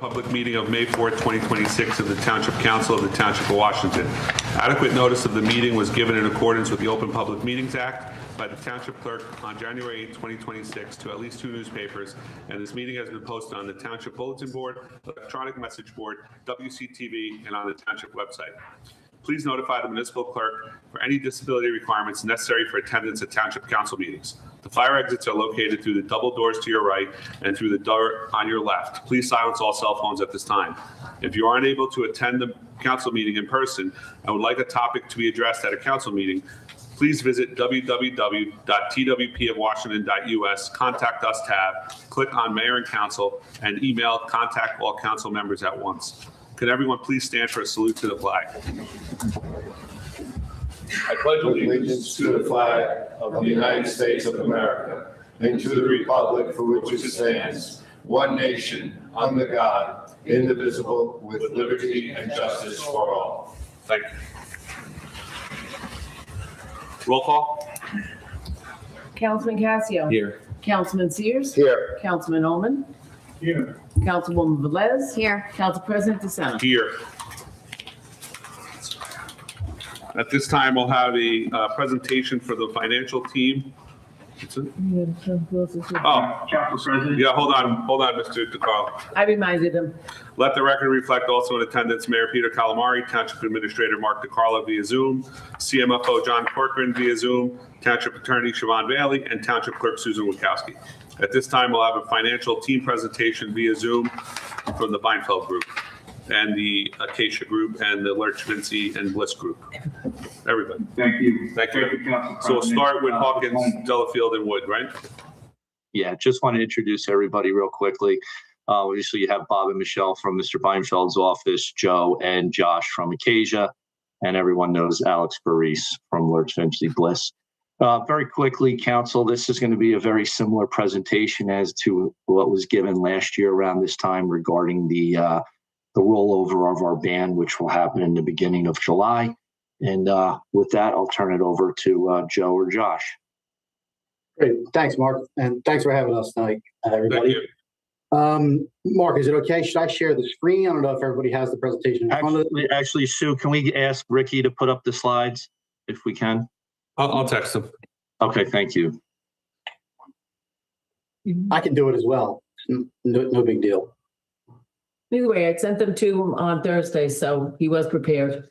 Public meeting of May 4th, 2026 of the Township Council of the Township of Washington. Adequate notice of the meeting was given in accordance with the Open Public Meetings Act by the Township Clerk on January 8, 2026 to at least 2 newspapers, and this meeting has been posted on the Township Bulletin Board, Electronic Message Board, WCTV, and on the Township website. Please notify the municipal clerk for any disability requirements necessary for attendance at Township Council meetings. The fire exits are located through the double doors to your right and through the door on your left. Please silence all cell phones at this time. If you are unable to attend the council meeting in person and would like a topic to be addressed at a council meeting, please visit www.twpofwashington.us, Contact Us tab, click on Mayor and Council, and email contact all council members at once. Could everyone please stand for a salute to the flag? I pledge allegiance to the flag of the United States of America and to the republic for which it stands, one nation, under God, indivisible, with liberty and justice for all. Thank you. Roll call. Councilman Casio. Here. Councilman Sears. Here. Councilman Ullman. Here. Councilwoman Velez. Here. Council President DeSena. Here. At this time, we'll have a presentation for the financial team. That's it? Oh, Council President. yeah, hold on, Mr. DeCarlo. I reminded him. Let the record reflect also in attendance Mayor Peter Calamari, Township Administrator Mark DeCarlo via Zoom, CMFO John Corcoran via Zoom, Township Attorney Siobhan Bailey, and Township Clerk Susan Witkowski. At this time, we'll have a financial team presentation via Zoom from the Beinfeld Group and the Acacia Group and the Lurch, Vinci, and Bliss Group. Everybody. Thank you. Thank you. Council So we'll President. start with Hawkins, Delafield, and Wood, right? Yeah, just want to introduce everybody real quickly. Obviously, you have Bob and Michelle from Mr. Beinfeld's office, Joe and Josh from Acacia, and everyone knows Alex Baris from Lurch, Vinci, Bliss. Very quickly, Council, this is going to be a very similar presentation as to what was given last year around this time regarding the rollover of our ban, which will happen in the beginning of July. And with that, I'll turn it over to Joe or Josh. Great. Thanks, Mark. And thanks for having us tonight, everybody. Thank you. Mark, is it okay? Should I share the screen? I don't know if everybody has the presentation in front of them. Actually, Sue, can we ask Ricky to put up the slides if we can? I'll text them. Okay, thank you. I can do it as well. No big deal. Either way, I sent them to him on Thursday, so he was prepared.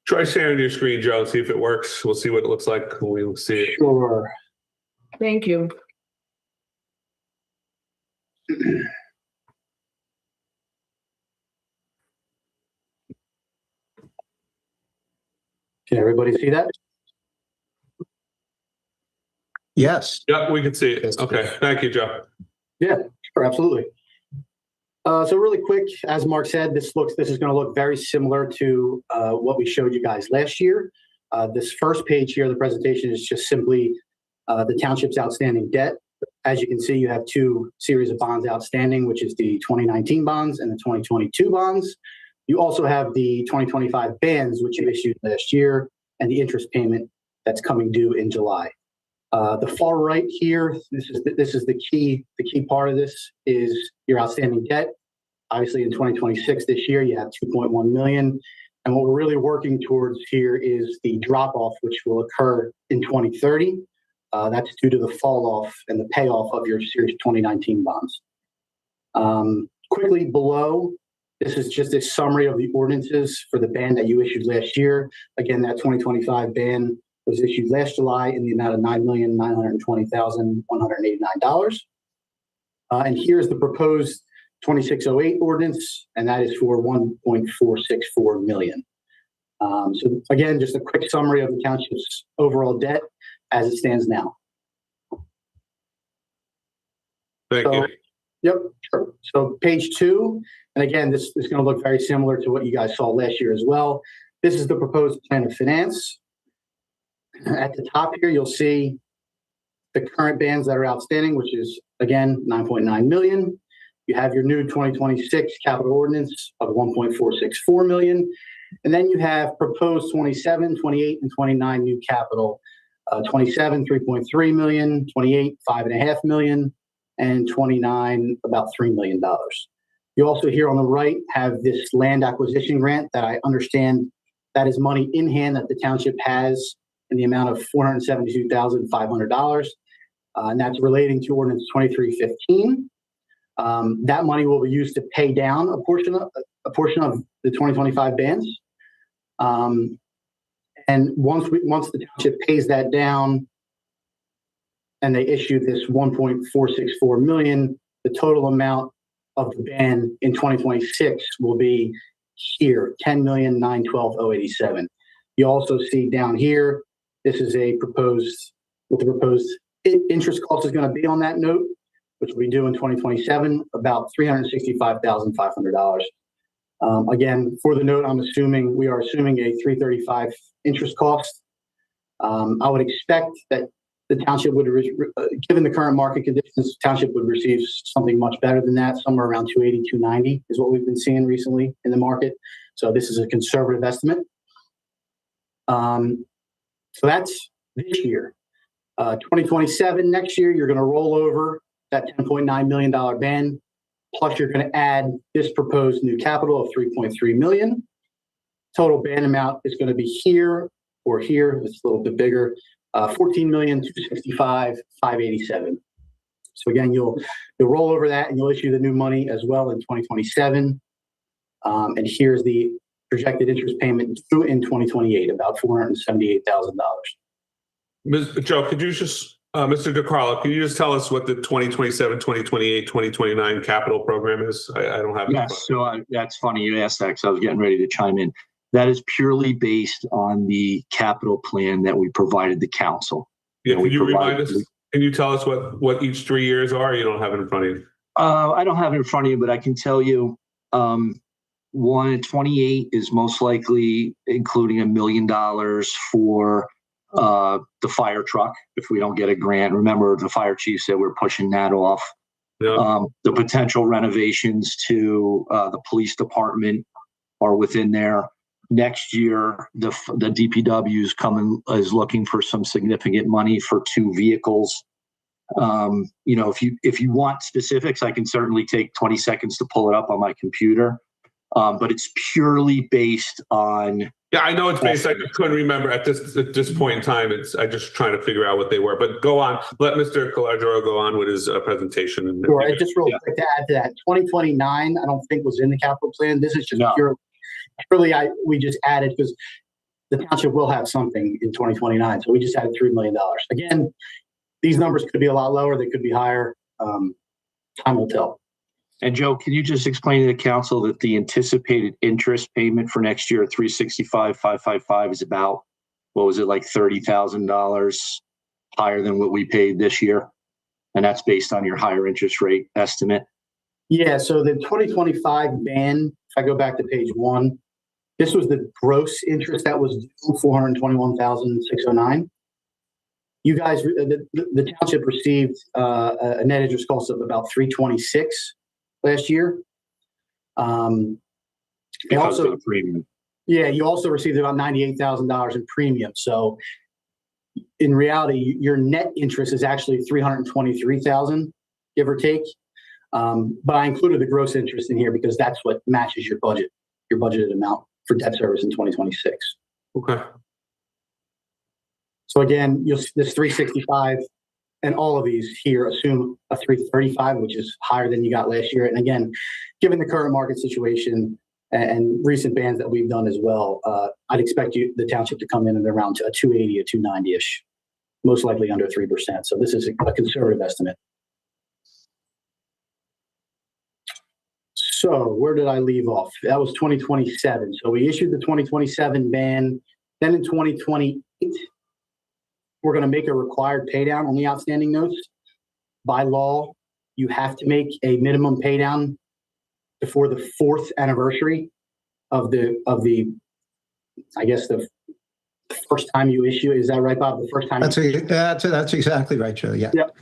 Try sharing your screen, Joe, and see if it works. We'll see what it looks like when we see it. Sure. Thank you. Can everybody see that? Yes. Yeah, we can see it. Okay, thank you, Joe. Yeah, sure, absolutely. So really quick, as Mark said, this is going to look very similar to what we showed you guys last year. This first page here, the presentation is just simply the township's outstanding debt. As you can see, you have 2 series of bonds outstanding, which is the 2019 bonds and the 2022 bonds. You also have the 2025 bans, which you issued last year, and the interest payment that's coming due in July. The far right here, this is the key part of this is your outstanding debt. Obviously, in 2026, this year, you have 2.1 million. And what we're really working towards here is the drop off, which will occur in 2030. That's due to the fall off and the payoff of your Series 2019 bonds. Quickly below, this is just a summary of the ordinances for the ban that you issued last year. Again, that 2025 ban was issued last July in the amount of $9,920,189. And here's the proposed 2608 ordinance, and that is for 1.464 million. So again, just a quick summary of the township's overall debt as it stands now. Thank you. Yep, sure. So page 2, and again, this is going to look very similar to what you guys saw last year as well. This is the proposed plan of finance. At the top here, you'll see the current bans that are outstanding, which is, again, 9.9 million. You have your new 2026 capital ordinance of 1.464 million. And then you have proposed 27, 28, and 29 new capital. 27, 3.3 million, 28, 5.5 million, and 29, about $3 million. You also here on the right have this land acquisition grant that I understand that is money in hand that the township has in the amount of $472,500. And that's relating to ordinance 2315. That money will be used to pay down a portion of the 2025 bans. And once the township pays that down and they issue this 1.464 million, the total amount of the ban in 2026 will be here, 10,912,087. You also see down here, this is what the proposed interest cost is going to be on that note, which we do in 2027, about $365,500. Again, for the note, we are assuming a 335 interest cost. I would expect that the township would, given the current market conditions, the township would receive something much better than that, somewhere around 280, 290 is what we've been seeing recently in the market. So this is a conservative estimate. So that's this year. 2027, next year, you're going to roll over that $10.9 million ban, plus you're going to add this proposed new capital of $3.3 million. Total ban amount is going to be here or here. It's a little bit bigger. $14,265,587. So again, you'll roll over that and you'll issue the new money as well in 2027. And here's the projected interest payment due in 2028, about $478,000. Joe, could you just, Mr. DiCarlo, can you just tell us what the 2027, 2028, 2029 capital program is? I don't have it. Yes, so that's funny you asked that because I was getting ready to chime in. That is purely based on the capital plan that we provided the council. Yeah, can you remind us? Can you tell us what each 3 years are? You don't have it in front of you. I don't have it in front of you, but I can tell you 28 is most likely including $1 million for the fire truck if we don't get a grant. Remember, the fire chief said we're pushing that off. Yeah. The potential renovations to the police department are within there. Next year, the DPW is looking for some significant money for 2 vehicles. If you want specifics, I can certainly take 20 seconds to pull it up on my computer. But it's purely based on. Yeah, I know it's based. I couldn't remember at this point in time. I just trying to figure out what they were. But go on. Let Mr. Coladro go on with his presentation. Sure. And just real quick to add to that, 2029, I don't think was in the capital plan. This is just purely we just added because the township will have something in 2029. So we just added $3 million. Again, these numbers could be a lot lower. They could be higher. Time will tell. And Joe, can you just explain to the council that the anticipated interest payment for next year, $365,555, is about, what was it, like $30,000 higher than what we paid this year? And that's based on your higher interest rate estimate? Yeah, so the 2025 ban, if I go back to page 1, this was the gross interest that was due, $421,609. You guys, the township received a net interest cost of about $326 last year. Because of the premium. Yeah, you also received about $98,000 in premium. So in reality, your net interest is actually $323,000, give or take. But I included the gross interest in here because that's what matches your budget, your budgeted amount for debt service in 2026. Okay. So again, this 365 and all of these here assume a 335, which is higher than you got last year. And again, given the current market situation and recent bans that we've done as well, I'd expect the township to come in at around a 280, a 290-ish, most likely under 3%. So this is a conservative estimate. So where did I leave off? That was 2027. So we issued the 2027 ban. Then in 2028, we're going to make a required pay down on the outstanding notes. By law, you have to make a minimum pay down before the 4th anniversary of the I guess the first time you issue. Is that right, Bob? The first time. That's exactly right, Joe. Yeah. Yep.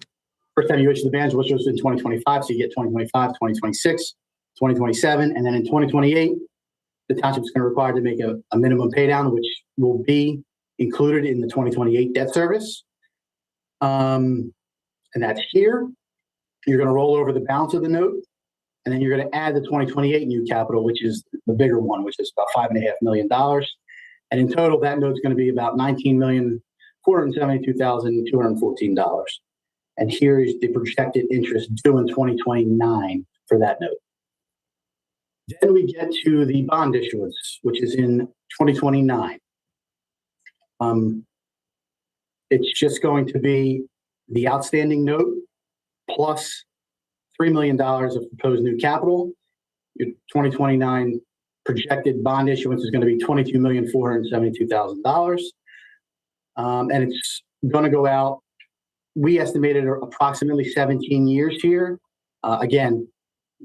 First time you issue the bans, which was in 2025. So you get 2025, 2026, 2027, and then in 2028, the township is going to require to make a minimum pay down, which will be included in the 2028 debt service. And that's here. You're going to roll over the balance of the note, and then you're going to add the 2028 new capital, which is the bigger one, which is about $5.5 million. And in total, that note's going to be about $19,472,214. And here is the projected interest due in 2029 for that note. Then we get to the bond issuance, which is in 2029. It's just going to be the outstanding note plus $3 million of proposed new capital. Your 2029 projected bond issuance is going to be $22,472,000. And it's going to go out, we estimated approximately 17 years here. Again,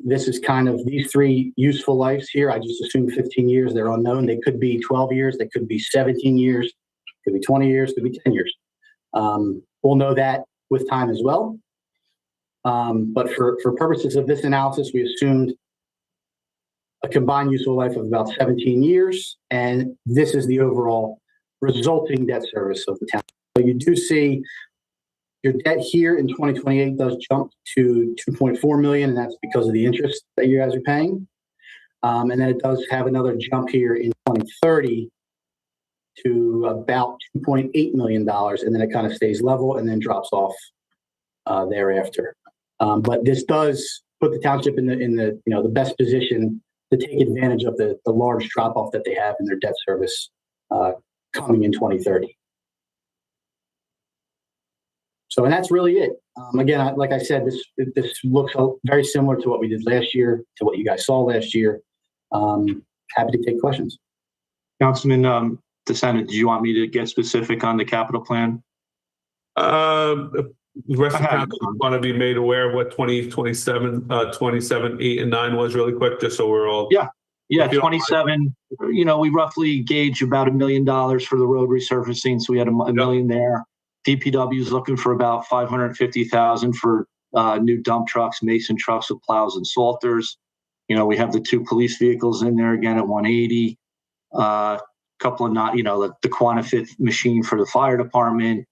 this is kind of these three useful lives here. I just assume 15 years. They're unknown. They could be 12 years. They could be 17 years. Could be 20 years. Could be 10 years. We'll know that with time as well. But for purposes of this analysis, we assumed a combined useful life of about 17 years. And this is the overall resulting debt service of the town. So you do see your debt here in 2028 does jump to $2.4 million, and that's because of the interest that you guys are paying. And then it does have another jump here in 2030 to about $2.8 million, and then it kind of stays level and then drops off thereafter. But this does put the township in the best position to take advantage of the large drop off that they have in their debt service coming in 2030. So, and that's really it. Again, like I said, this looks very similar to what we did last year, to what you guys saw last year. Happy to take questions. Councilman DeSena, do you want me to get specific on the capital plan? The rest of the council want to be made aware of what 27, 8, and 9 was really quick, just so we're all. Yeah, 27, we roughly gauge about $1 million for the road resurfacing. So we had a million there. DPW is looking for about $550,000 for new dump trucks, mason trucks with plows and salters. We have the 2 police vehicles in there again at $180,000. Couple of the Quantifit machine for the fire department,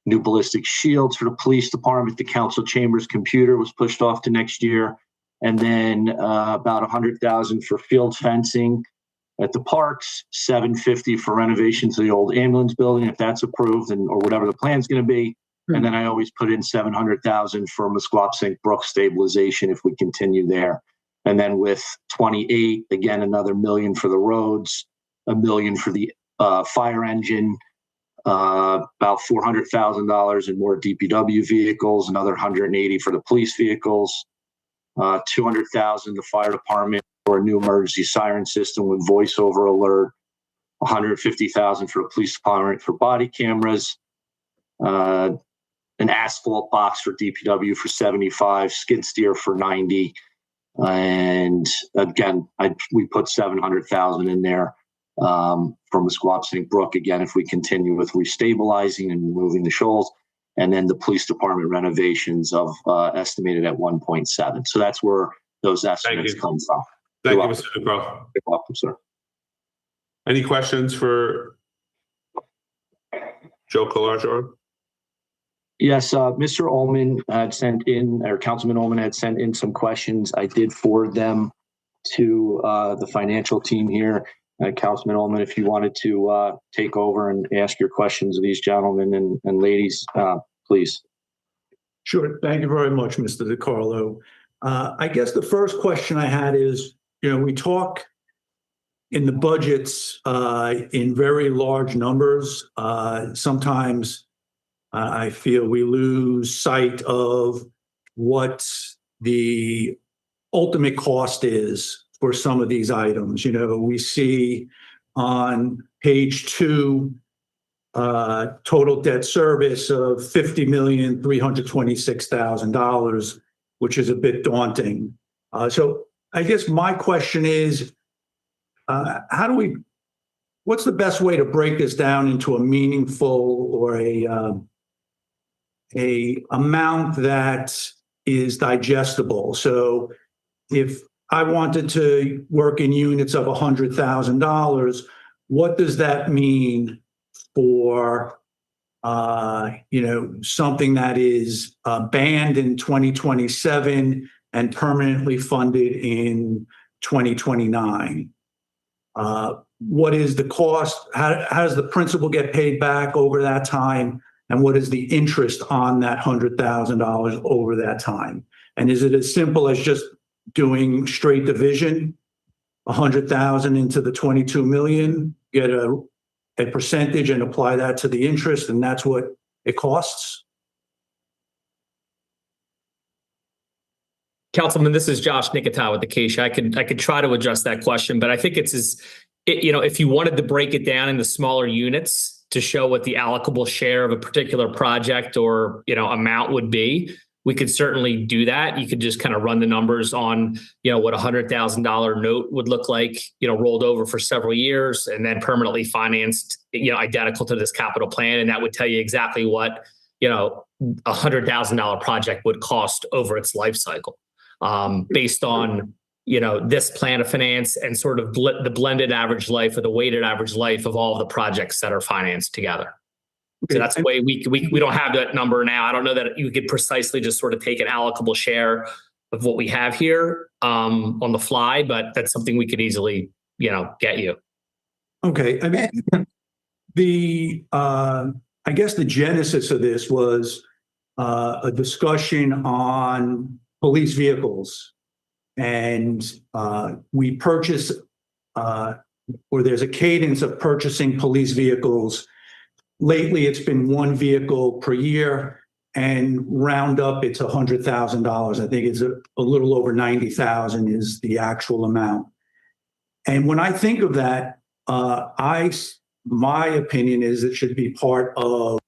new ballistic shields for the police department. The council chambers computer was pushed off to next year, and then about $100,000 for field fencing at the parks, $750,000 for renovations of the old ambulance building, if that's approved, or whatever the plan's going to be. And then I always put in $700,000 for Musquapic Brook stabilization if we continue there. And then with 28, again, another $1 million for the roads, $1 million for the fire engine, about $400,000 in more DPW vehicles, another $180,000 for the police vehicles, $200,000 the fire department for a new emergency siren system with voice over alert, $150,000 for the police department for body cameras, an asphalt box for DPW for $75,000, skid steer for $90,000, and again, we put $700,000 in there from Musquapic Brook again if we continue with restabilizing and removing the shoals, and then the police department renovations of estimated at 1.7. So that's where those estimates come from. Thank you, Mr. DeCrow. You're welcome, sir. Any questions for Joe Colarger? Yes, Mr. Ullman had sent in, or Councilman Ullman had sent in some questions. I did forward them to the financial team here. Councilman Ullman, if you wanted to take over and ask your questions of these gentlemen and ladies, please. Sure. Thank you very much, Mr. DiCarlo. I guess the first question I had is, we talk in the budgets in very large numbers. Sometimes I feel we lose sight of what the ultimate cost is for some of these items. We see on page 2, total debt service of $50,326,000, which is a bit daunting. So I guess my question is, what's the best way to break this down into a meaningful or a amount that is digestible? So if I wanted to work in units of $100,000, what does that mean for something that is banned in 2027 and permanently funded in 2029. What is the cost? How does the principal get paid back over that time? And what is the interest on that $100,000 over that time? And is it as simple as just doing straight division, 100,000 into the 22 million, get a percentage and apply that to the interest, and that's what it costs? Councilman, this is Josh Nikita with Acacia. I could try to address that question, but I think if you wanted to break it down into smaller units to show what the allocable share of a particular project or amount would be, we could certainly do that. You could just kind of run the numbers on what $100,000 note would look like, rolled over for several years and then permanently financed, identical to this capital plan, and that would tell you exactly what $100,000 project would cost over its life cycle, based on this plan of finance and sort of the blended average life or the weighted average life of all the projects that are financed together. So that's the way we don't have that number now. I don't know that you could precisely just sort of take an allocable share of what we have here on the fly, but that's something we could easily, get you. Okay. I mean, I guess the genesis of this was a discussion on police vehicles. And we purchase, or there's a cadence of purchasing police vehicles. Lately, it's been one vehicle per year, and round up, it's $100,000. I think it's a little over 90,000 is the actual amount. And when I think of that, my opinion is it should be part of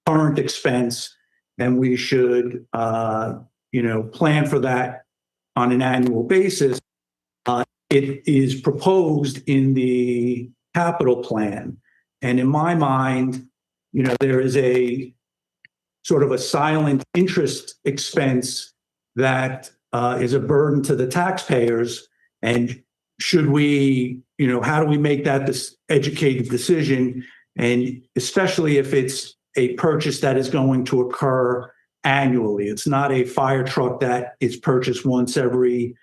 current expense, and we should, plan for that on an annual basis. It is proposed in the capital plan, and in my mind, there is a sort of a silent interest expense that is a burden to the taxpayers. And should we, how do we make that this educated decision? And especially if it's a purchase that is going to occur annually. It's not a fire truck that is purchased once every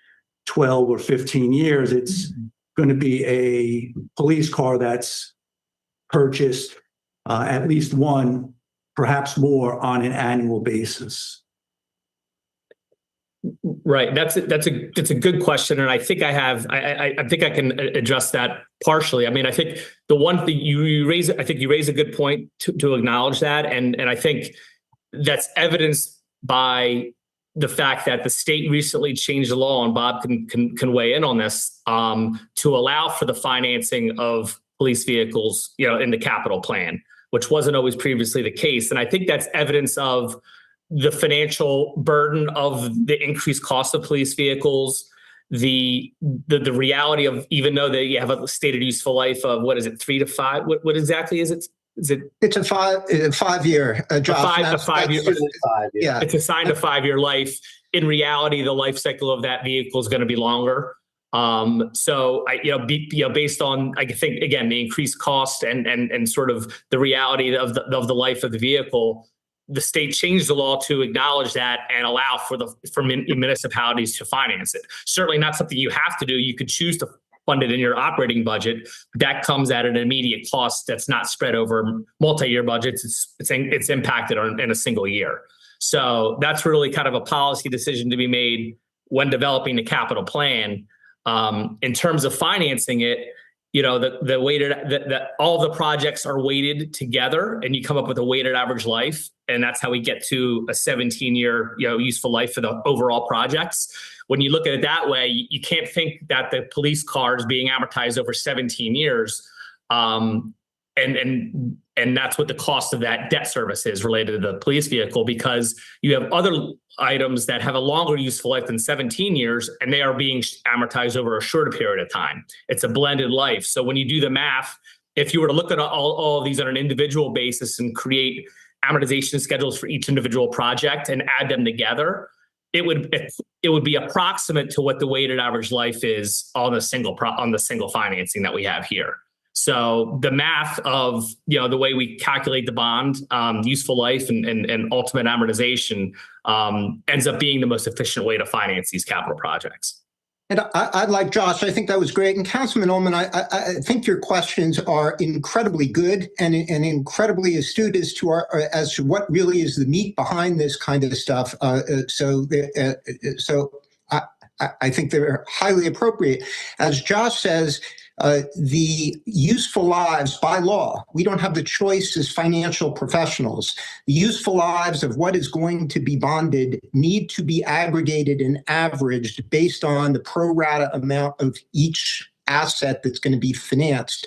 12 or 15 years. It's going to be a police car that's purchased at least one, perhaps more, on an annual basis. Right. That's a good question, and I think I think I can address that partially. I mean, I think the one thing you raise a good point to acknowledge that, and I think that's evidenced by the fact that the state recently changed the law, and Bob can weigh in on this, to allow for the financing of police vehicles, in the capital plan, which wasn't always previously the case. And I think that's evidence of the financial burden of the increased cost of police vehicles, the reality of, even though that you have a stated useful life of, 3 to 5, what exactly is it? It's a 5-year job. A 5 year. Yeah. It's assigned a 5-year life. In reality, the life cycle of that vehicle is going to be longer. So based on, I think, again, the increased cost and sort of the reality of the life of the vehicle, the state changed the law to acknowledge that and allow for municipalities to finance it. Certainly not something you have to do. You could choose to fund it in your operating budget. That comes at an immediate cost that's not spread over multi-year budgets. It's impacted in a single year. So that's really kind of a policy decision to be made when developing the capital plan. In terms of financing it, the weighted that all the projects are weighted together, and you come up with a weighted average life, and that's how we get to a 17-year useful life for the overall projects. When you look at it that way, you can't think that the police car is being amortized over 17 years, and that's what the cost of that debt service is related to the police vehicle, because you have other items that have a longer useful life than 17 years, and they are being amortized over a shorter period of time. It's a blended life. So when you do the math, if you were to look at all of these on an individual basis and create amortization schedules for each individual project and add them together, it would be approximate to what the weighted average life is on the single financing that we have here. So the math of, the way we calculate the bond, useful life and ultimate amortization ends up being the most efficient way to finance these capital projects. And I'd like Josh, I think that was great. And Councilman Ullman, I think your questions are incredibly good and incredibly astute as to what really is the meat behind this kind of stuff. So I think they're highly appropriate. As Josh says, the useful lives by law, we don't have the choice as financial professionals. The useful lives of what is going to be bonded need to be aggregated and averaged based on the pro rata amount of each asset that's going to be financed.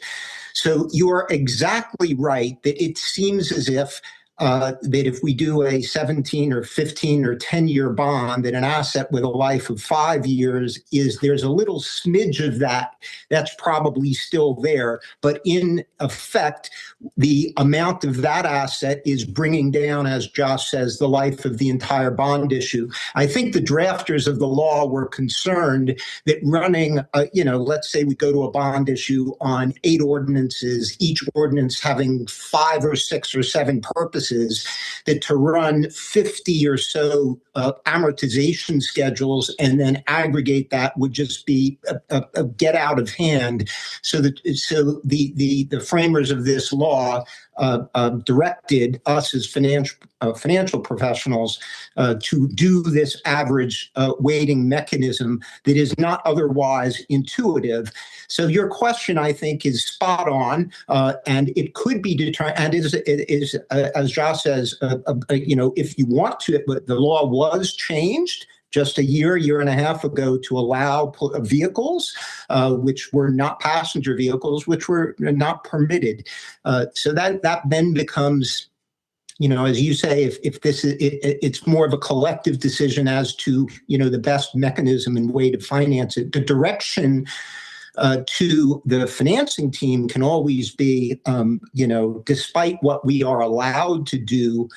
So you are exactly right that it seems as if that if we do a 17 or 15 or 10-year bond, that an asset with a life of 5 years there's a little smidge of that's probably still there. But in effect, the amount of that asset is bringing down, as Josh says, the life of the entire bond issue. I think the drafters of the law were concerned that running, let's say we go to a bond issue on 8 ordinances, each ordinance having 5 or 6 or 7 purposes, that to run 50 or so amortization schedules and then aggregate that would just be a get out of hand. So the framers of this law directed us as financial professionals to do this average weighting mechanism that is not otherwise intuitive. So your question, I think, is spot on, and it could be determined. And is as Josh says, if you want to, but the law was changed just a year and a half ago to allow vehicles, which were not passenger vehicles, which were not permitted. So that then becomes, as you say, if this is, it's more of a collective decision as to, the best mechanism and way to finance it. The direction to the financing team can always be, despite what we are allowed to do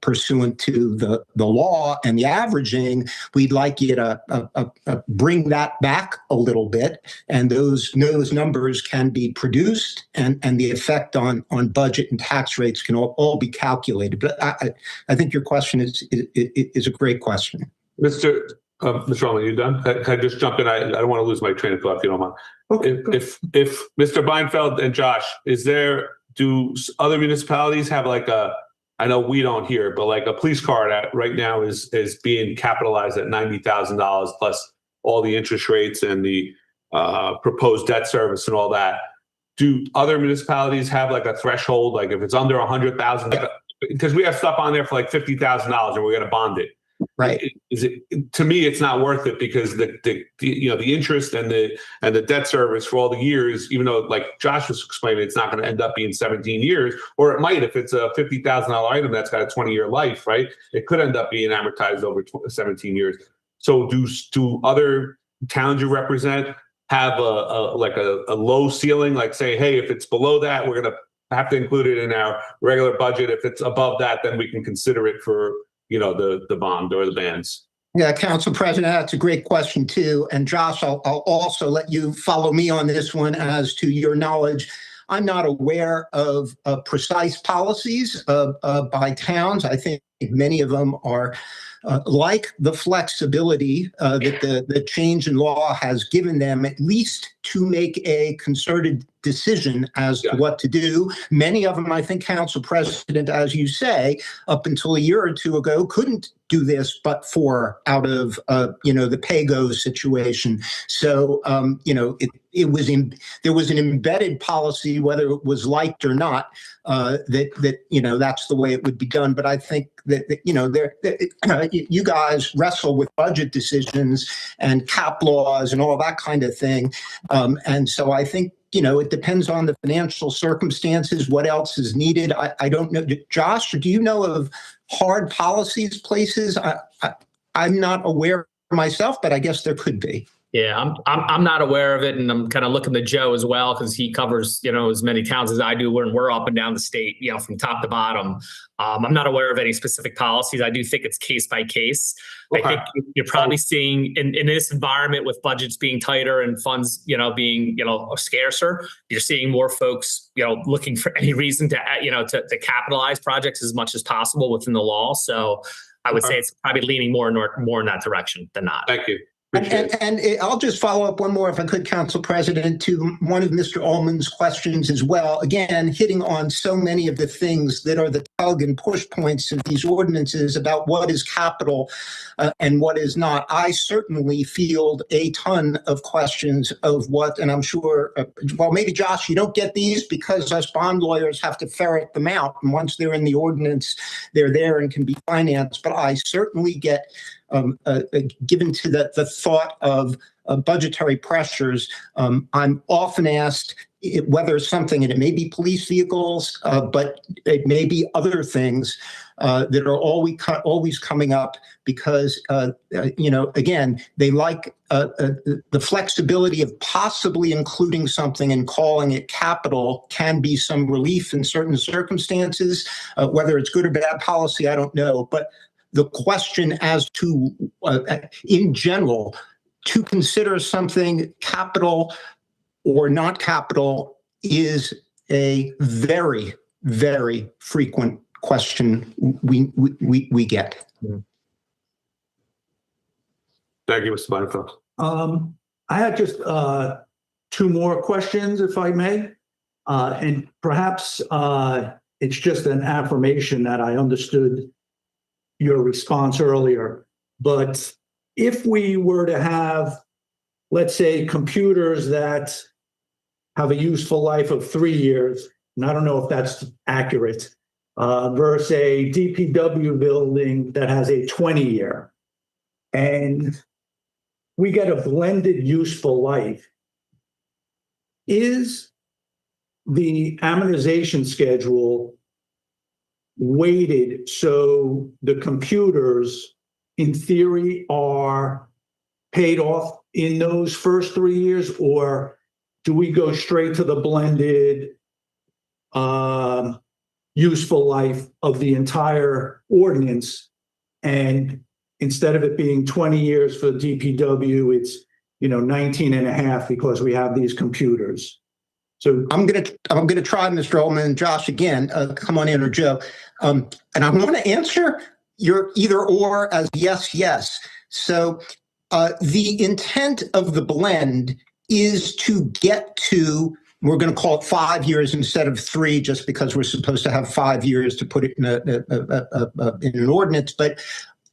pursuant to the law and the averaging, we'd like you to bring that back a little bit, and those numbers can be produced, and the effect on budget and tax rates can all be calculated. But I think your question is a great question. Mr. Ullman, you done? Can I just jump in? I don't want to lose my train of thought if you don't mind. Okay. If Mr. Beinfeld and Josh, do other municipalities have I know we don't here, but like a police car that right now is being capitalized at $90,000 plus all the interest rates and the proposed debt service and all that. Do other municipalities have like a threshold? Like if it's under $100,000, because we have stuff on there for like $50,000 and we're going to bond it. Right. To me, it's not worth it because the interest and the debt service for all the years, even though like Josh was explaining, it's not going to end up being 17 years, or it might if it's a $50,000 item that's got a 20-year life, right? It could end up being amortized over 17 years. So do other towns you represent have a low ceiling, like say, hey, if it's below that, we're going to have to include it in our regular budget. If it's above that, then we can consider it for the bond or the bands. Yeah, Council President, that's a great question too. And Josh, I'll also let you follow me on this one as to your knowledge. I'm not aware of precise policies by towns. I think many of them are like the flexibility that the change in law has given them, at least to make a concerted decision as to what to do. Many of them, I think, Council President, as you say, up until a year or two ago, couldn't do this but for out of the pay-go situation. So there was an embedded policy, whether it was liked or not, that that's the way it would be done. But I think that you guys wrestle with budget decisions and cap laws and all that kind of thing, and so I think it depends on the financial circumstances, what else is needed. I don't know. Josh, do you know of hard policies places? I'm not aware myself, but I guess there could be. Yeah, I'm not aware of it, and I'm kind of looking to Joe as well because he covers, as many towns as I do. We're up and down the state, from top to bottom. I'm not aware of any specific policies. I do think it's case by case. Okay. I think you're probably seeing in this environment with budgets being tighter and funds, being scarcer. You're seeing more folks, looking for any reason to capitalize projects as much as possible within the law. So I would say it's probably leaning more in that direction than not. Thank you. And I'll just follow up one more, if I could, Council President, to one of Mr. Ullman's questions as well. Again, hitting on so many of the things that are the tug and push points of these ordinances about what is capital and what is not. I certainly field a ton of questions of what, and I'm sure, well, maybe Josh, you don't get these because us bond lawyers have to ferret them out. And once they're in the ordinance, they're there and can be financed. But I certainly get given to the thought of budgetary pressures. I'm often asked whether something, and it may be police vehicles, but it may be other things that are always coming up because, again, they like the flexibility of possibly including something and calling it capital can be some relief in certain circumstances. Whether it's good or bad policy, I don't know. But the question as to, in general, to consider something capital or not capital is a very, very frequent question we get. Thank you, Mr. Bonnefeld. I had just two more questions, if I may. And perhaps it's just an affirmation that I understood your response earlier. But if we were to have, let's say, computers that have a useful life of 3 years, and I don't know if that's accurate, versus a DPW building that has a 20-year, and we get a blended useful life, is the amortization schedule weighted so the computers, in theory, are paid off in those first 3 years, or do we go straight to the blended useful life of the entire ordinance? And instead of it being 20 years for DPW, it's 19 and a half because we have these computers. So I'm gonna try, Mr. Ullman and Josh, again. Come on in, or Joe, and I want to answer your either or as yes. So the intent of the blend is to get to, we're going to call it 5 years instead of 3, just because we're supposed to have 5 years to put it in an ordinance. But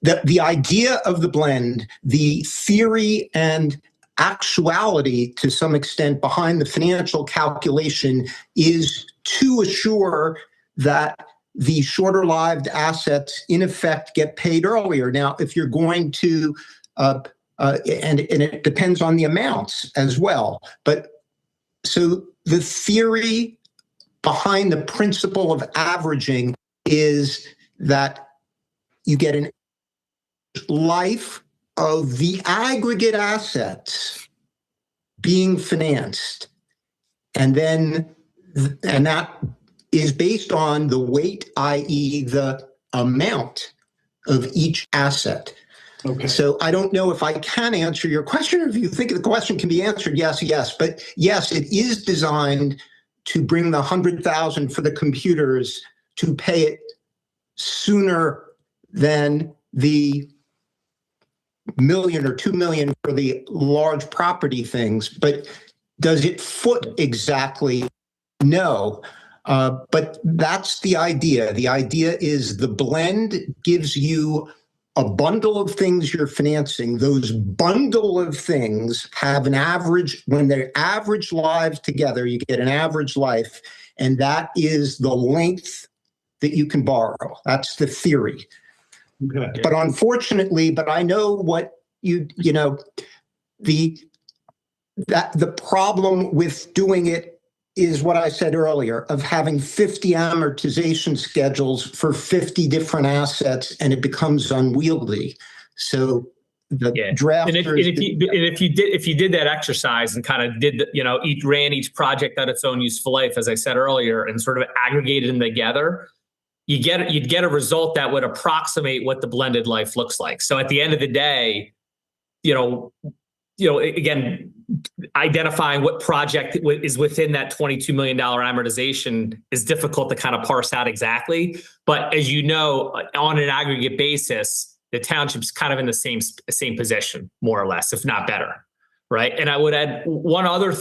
the idea of the blend, the theory and actuality to some extent behind the financial calculation, is to assure that the shorter lived assets in effect get paid earlier. Now, if you're going to, and it depends on the amounts as well. But so the theory behind the principle of averaging is that you get an life of the aggregate assets being financed, and that is based on the weight, i.e. the amount of each asset. okay. So I don't know if I can answer your question, or if you think the question can be answered, yes. But yes, it is designed to bring the 100,000 for the computers to pay it sooner than the $1 million or $2 million for the large property things. But does it foot exactly? No. But that's the idea. The idea is the blend gives you a bundle of things you're financing. Those bundle of things have an average, when they're average lives together, you get an average life, and that is the length that you can borrow. That's the theory. Okay. But unfortunately, I know what the problem with doing it is what I said earlier, of having 50 amortization schedules for 50 different assets, and it becomes unwieldy. So the Yeah. drafters. If you did that exercise and kind of did, ran each project at its own useful life, as I said earlier, and sort of aggregated them together, you'd get a result that would approximate what the blended life looks like. So at the end of the day, again, identifying what project is within that $22 million amortization is difficult to kind of parse out exactly. But as you know, on an aggregate basis, the township's kind of in the same position, more or less, if not better, right? And I would add one other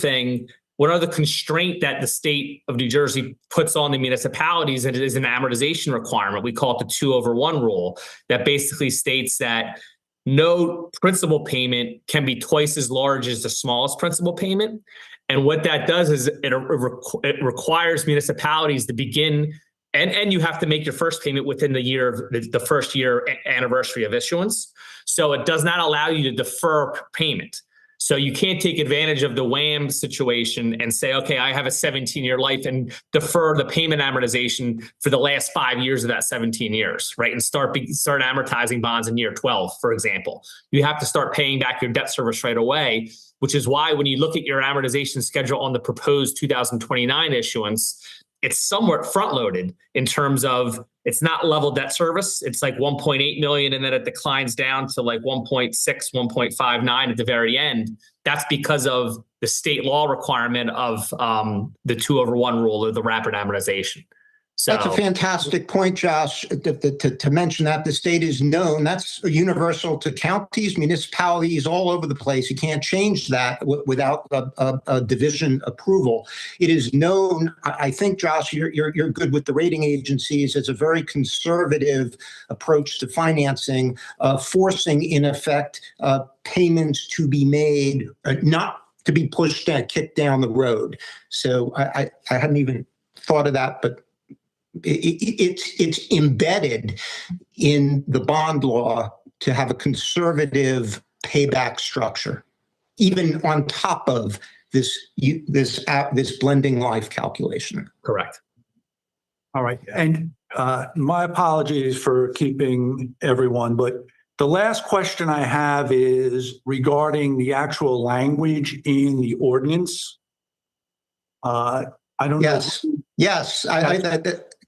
constraint that the state of New Jersey puts on the municipalities, and it is an amortization requirement. We call it the 2/1 rule, that basically states that no principal payment can be twice as large as the smallest principal payment. And what that does is it requires municipalities to begin, and you have to make your first payment within the year of the first year anniversary of issuance. So it does not allow you to defer payment. So you can't take advantage of the WAM situation and say, okay, I have a 17-year life and defer the payment amortization for the last 5 years of that 17 years, right? And start amortizing bonds in year 12, for example. You have to start paying back your debt service right away, which is why when you look at your amortization schedule on the proposed 2029 issuance, it's somewhat front-loaded in terms of it's not level debt service. It's like 1.8 million, and then it declines down to like 1.6, 1.59 at the very end. That's because of the state law requirement of the 2/1 rule, or the rapid amortization. So that's a fantastic point, Josh, to mention that the state is known. That's universal to counties, municipalities all over the place. You can't change that without a division approval. It is known. I think, Josh, you're good with the rating agencies. It's a very conservative approach to financing, forcing, in effect, payments to be made, not to be pushed and kicked down the road. So I hadn't even thought of that, but it's embedded in the bond law to have a conservative payback structure, even on top of this blending life calculation. correct. All right. And my apologies for keeping everyone, but the last question I have is regarding the actual language in the ordinance. I don't know. Yes.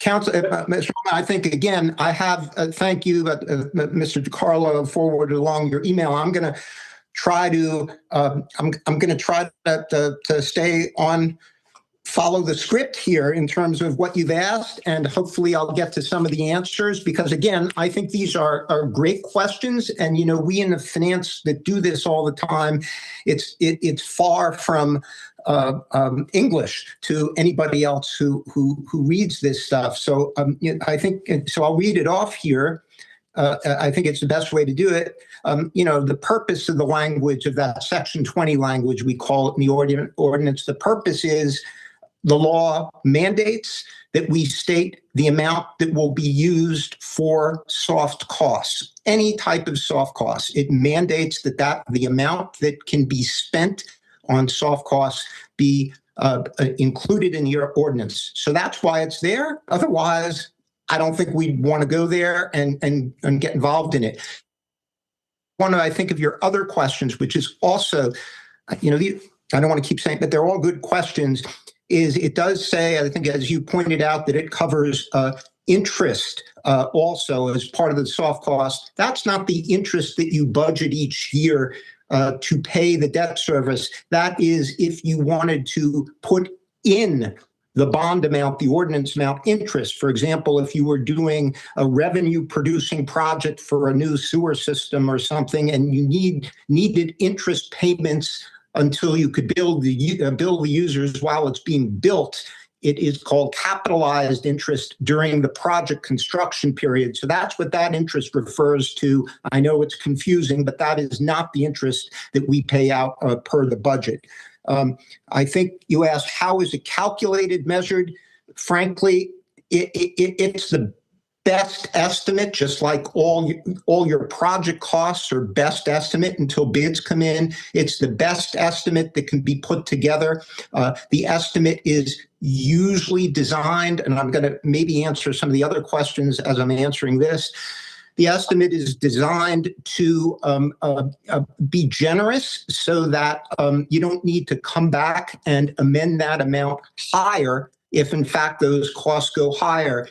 Council, Mr. I think, again, I have, thank you, Mr. DiCarlo, forwarded along your email. I'm going to try to, to stay on, follow the script here in terms of what you've asked, and hopefully I'll get to some of the answers, because again, I think these are great questions. And, we in the finance that do this all the time, it's far from English to anybody else who reads this stuff. So I think, so I'll read it off here. I think it's the best way to do it. The purpose of the language of that section 20 language, we call it in the ordinance, the purpose is the law mandates that we state the amount that will be used for soft costs, any type of soft costs. It mandates that the amount that can be spent on soft costs be included in your ordinance. So that's why it's there. Otherwise, I don't think we'd want to go there and get involved in it. One of, I think, of your other questions, which is also, I don't want to keep saying, but they're all good questions, is it does say, I think, as you pointed out, that it covers interest also as part of the soft cost. That's not the interest that you budget each year to pay the debt service. That is if you wanted to put in the bond amount, the ordinance amount, interest. For example, if you were doing a revenue producing project for a new sewer system or something, and you needed interest payments until you could bill the users while it's being built, it is called capitalized interest during the project construction period. So that's what that interest refers to. I know it's confusing, but that is not the interest that we pay out per the budget. I think you asked, how is it calculated, measured? Frankly, it's the best estimate, just like all your project costs are best estimate until bids come in. It's the best estimate that can be put together. The estimate is usually designed, and I'm going to maybe answer some of the other questions as I'm answering this. The estimate is designed to be generous so that you don't need to come back and amend that amount higher if in fact those costs go higher.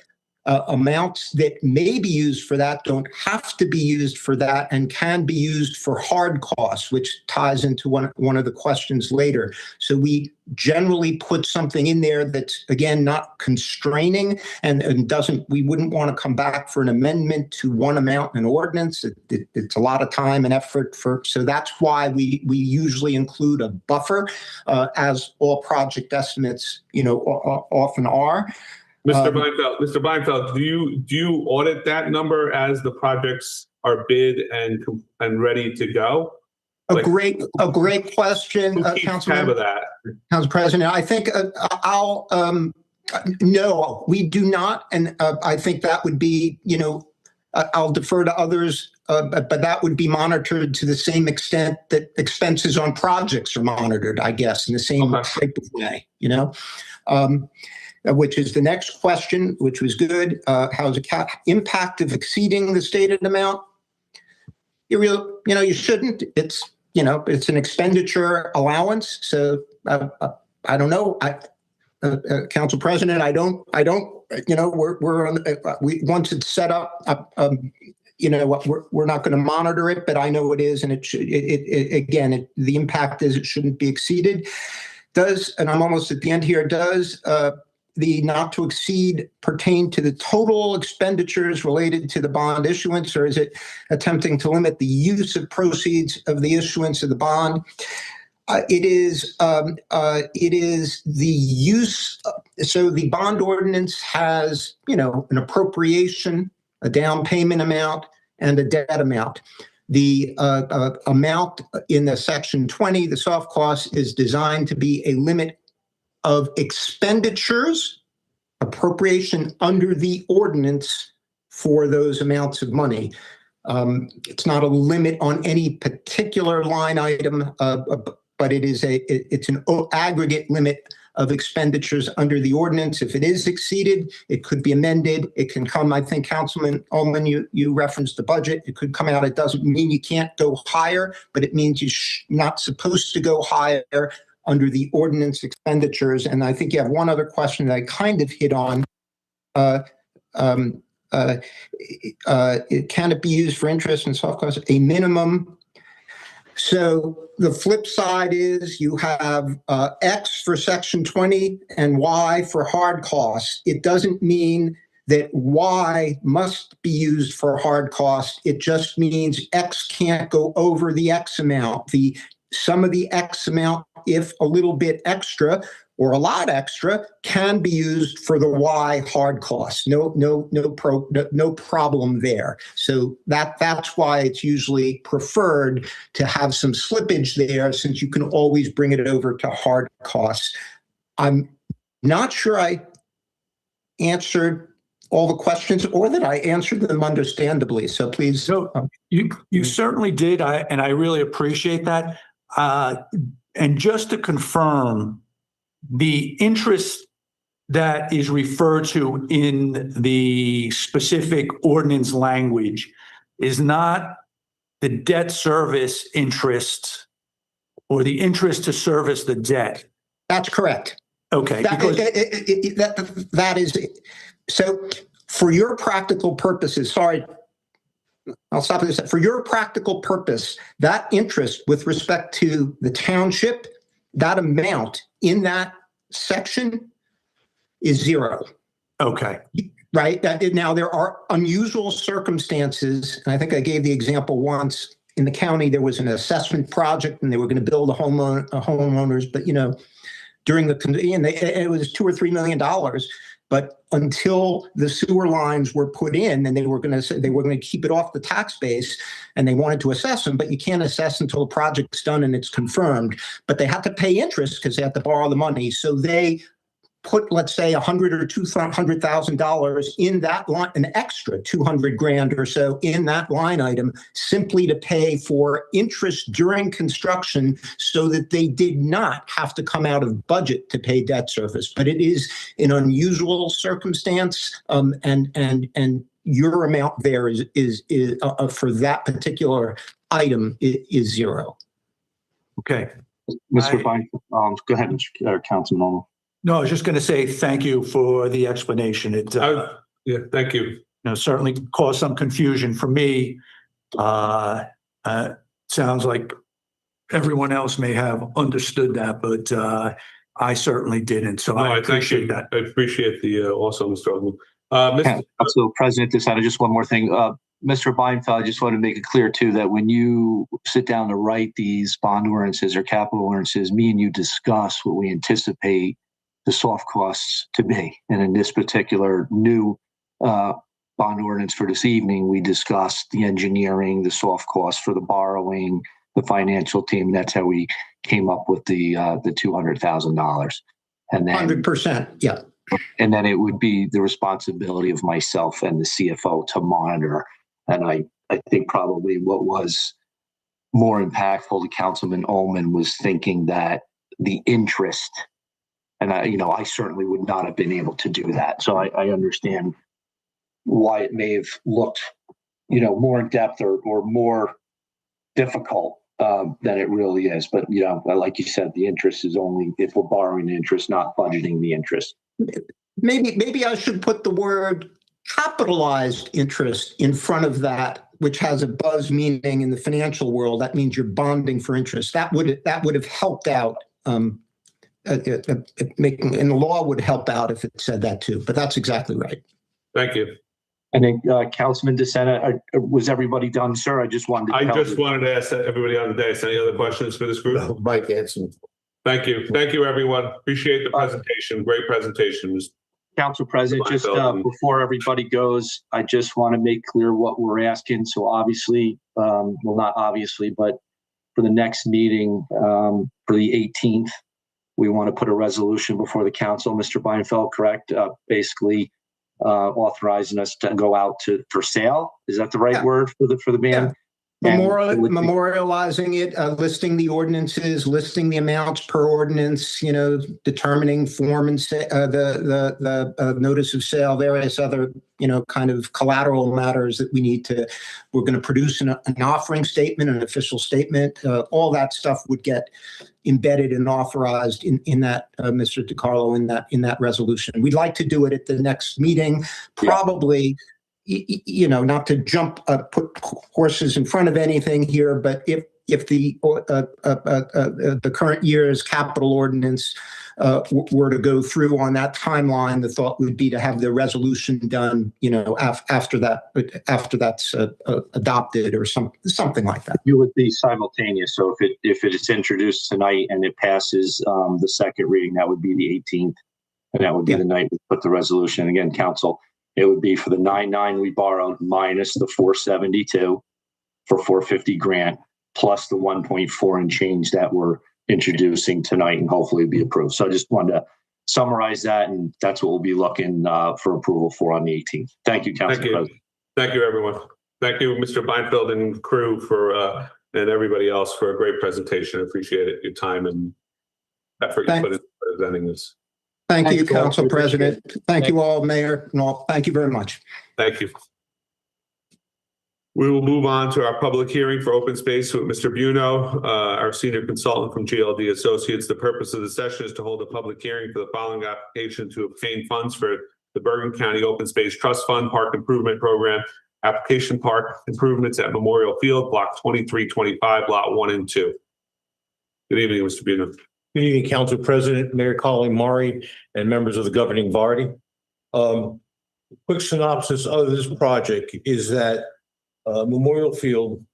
Amounts that may be used for that don't have to be used for that and can be used for hard costs, which ties into one of the questions later. So we generally put something in there that's, again, not constraining and doesn't, we wouldn't want to come back for an amendment to one amount in ordinance. It's a lot of time and effort so that's why we usually include a buffer, as all project estimates, often are. Mr. Beinfeld, do you audit that number as the projects are bid and ready to go? A great question, Who keeps Councilman. tab of that? Council President, I think no, we do not, and I think that would be, I'll defer to others, but that would be monitored to the same extent that expenses on projects are monitored, I guess, in the same type of way, which is the next question, which was good. How's the impact of exceeding the stated amount? You shouldn't. It's an expenditure allowance. So I don't know. Council President, I don't. We're on. Once it's set up, we're not going to monitor it, but I know it is, and the impact is it shouldn't be exceeded. Does, and I'm almost at the end here. Does the not to exceed pertain to the total expenditures related to the bond issuance, or is it attempting to limit the use of proceeds of the issuance of the bond? It is the use. So the bond ordinance has, an appropriation, a down payment amount, and a debt amount. The amount in the section 20, the soft cost, is designed to be a limit of expenditures, appropriation under the ordinance for those amounts of money. It's not a limit on any particular line item, but it's an aggregate limit of expenditures under the ordinance. If it is exceeded, it could be amended. It can come, I think, Councilman Ullman, you referenced the budget. It could come out. It doesn't mean you can't go higher, but it means you're not supposed to go higher under the ordinance expenditures. And I think you have one other question that I kind of hit on. Can it be used for interest and soft costs? A minimum. So the flip side is you have X for section 20 and Y for hard costs. It doesn't mean that Y must be used for hard costs. It just means X can't go over the X amount. The sum of the X amount, if a little bit extra or a lot extra, can be used for the Y hard costs. No problem there. So that's why it's usually preferred to have some slippage there, since you can always bring it over to hard costs. I'm not sure I answered all the questions, or that I answered them understandably. So please. So you certainly did, and I really appreciate that. And just to confirm, the interest that is referred to in the specific ordinance language is not the debt service interest or the interest to service the debt. That's correct. Okay. That is, so for your practical purposes, sorry, I'll stop at this. For your practical purpose, that interest with respect to the township, that amount in that section is zero. Okay. Right? Now, there are unusual circumstances, and I think I gave the example once. In the county, there was an assessment project, and they were going to build homeowners, but during it was $2 or $3 million. But until the sewer lines were put in, and they were going to keep it off the tax base, and they wanted to assess them, but you can't assess until the project's done and it's confirmed. But they had to pay interest because they had to borrow the money. So they put, let's say, $100,000 or $200,000 in that line, an extra $200,000 or so in that line item, simply to pay for interest during construction, so that they did not have to come out of budget to pay debt service. But it is an unusual circumstance, and your amount there is for that particular item is zero. Okay. Mr. Bynum, go ahead, Councilman. No, I was just going to say thank you for the explanation. It Yeah, thank you. certainly caused some confusion for me. Sounds like everyone else may have understood that, but I certainly didn't. So No, I thank appreciate you. that. I appreciate the also, Mr. Ogden. Mr. Council President DeSanto, just one more thing. Mr. Beinfeld, I just want to make it clear too that when you sit down to write these bond ordinances or capital ordinances, me and you discuss what we anticipate the soft costs to be. And in this particular new bond ordinance for this evening, we discussed the engineering, the soft costs for the borrowing, the financial team. That's how we came up with the $200,000. And then 100%. Yeah. And then it would be the responsibility of myself and the CFO to monitor. And I think probably what was more impactful to Councilman Ullman was thinking that the interest, and I certainly would not have been able to do that. So I understand why it may have looked, more in depth or more difficult than it really is. But, like you said, the interest is only if we're borrowing the interest, not budgeting the interest. Maybe I should put the word capitalized interest in front of that, which has a buzz meaning in the financial world. That means you're bonding for interest. That would have helped out. Making and the law would help out if it said that too. But that's exactly right. Thank you. And then Councilman DeSanto, was everybody done, sir? I just wanted to ask everybody on the day. Any other questions for this group? No, Mike answered. Thank you. Thank you, everyone. Appreciate the presentation. Great presentation. Council President, just before everybody goes, I just want to make clear what we're asking. So obviously, well, not obviously, but for the next meeting, for the 18th, we want to put a resolution before the council, Mr. Beinfeld, correct? Basically authorizing us to go out for sale. Is that the right word for the ban? Yeah. Memorializing it, listing the ordinances, listing the amounts per ordinance, determining form and the notice of sale, various other, kind of collateral matters that we're going to produce an offering statement, an official statement. All that stuff would get embedded and authorized in that, Mr. DiCarlo, in that resolution. We'd like to do it at the next meeting, probably. Not to put horses in front of anything here, but if the current year's capital ordinance were to go through on that timeline, the thought would be to have the resolution done, after that's adopted or something like that. You would be simultaneous. So if it is introduced tonight and it passes the second reading, that would be the 18th, and that would be the night we put the resolution. Again, council. It would be for the 9.9 we borrowed minus the 472 for 450 grant plus the 1.4 and change that we're introducing tonight and hopefully be approved. So I just wanted to summarize that, and that's what we'll be looking for approval for on the 18th. Thank you, Council President. Thank you, everyone. Thank you, Mr. Beinfeld and crew and everybody else for a great presentation. I appreciate it, your time and effort you put into presenting this. Thank you, Council President. Thank you all, Mayor, and all. Thank you very much. Thank you. We will move on to our public hearing for open space with Mr. Buno, our senior consultant from GLD Associates. The purpose of the session is to hold a public hearing for the following application to obtain funds for the Bergen County Open Space Trust Fund Park Improvement Program, application park improvements at Memorial Field, Block 2325, Lot 1 and 2. Good evening, Mr. Buno. Good evening, Council President, Mayor Colin Murray, and members of the governing body. Quick synopsis of this project is that Memorial Field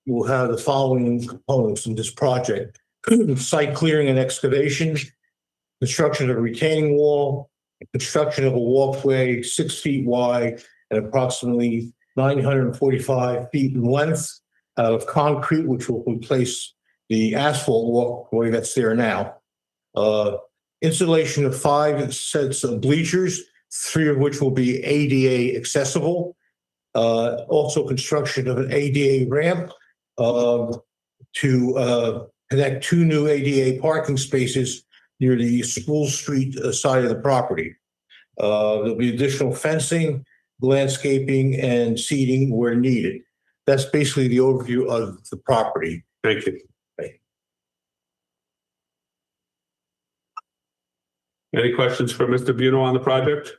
will have the following components in this project: site clearing and excavation, construction of a retaining wall, construction of a walkway 6 feet wide and approximately 945 feet in length of concrete, which will replace the asphalt walkway that's there now. Installation of 5 sets of bleachers, 3 of which will be ADA accessible. Also construction of an ADA ramp to connect 2 new ADA parking spaces near the School Street side of the property. There'll be additional fencing landscaping and seeding where needed. That's basically the overview of the property. Thank you. Any questions for Mr. Buno on the project?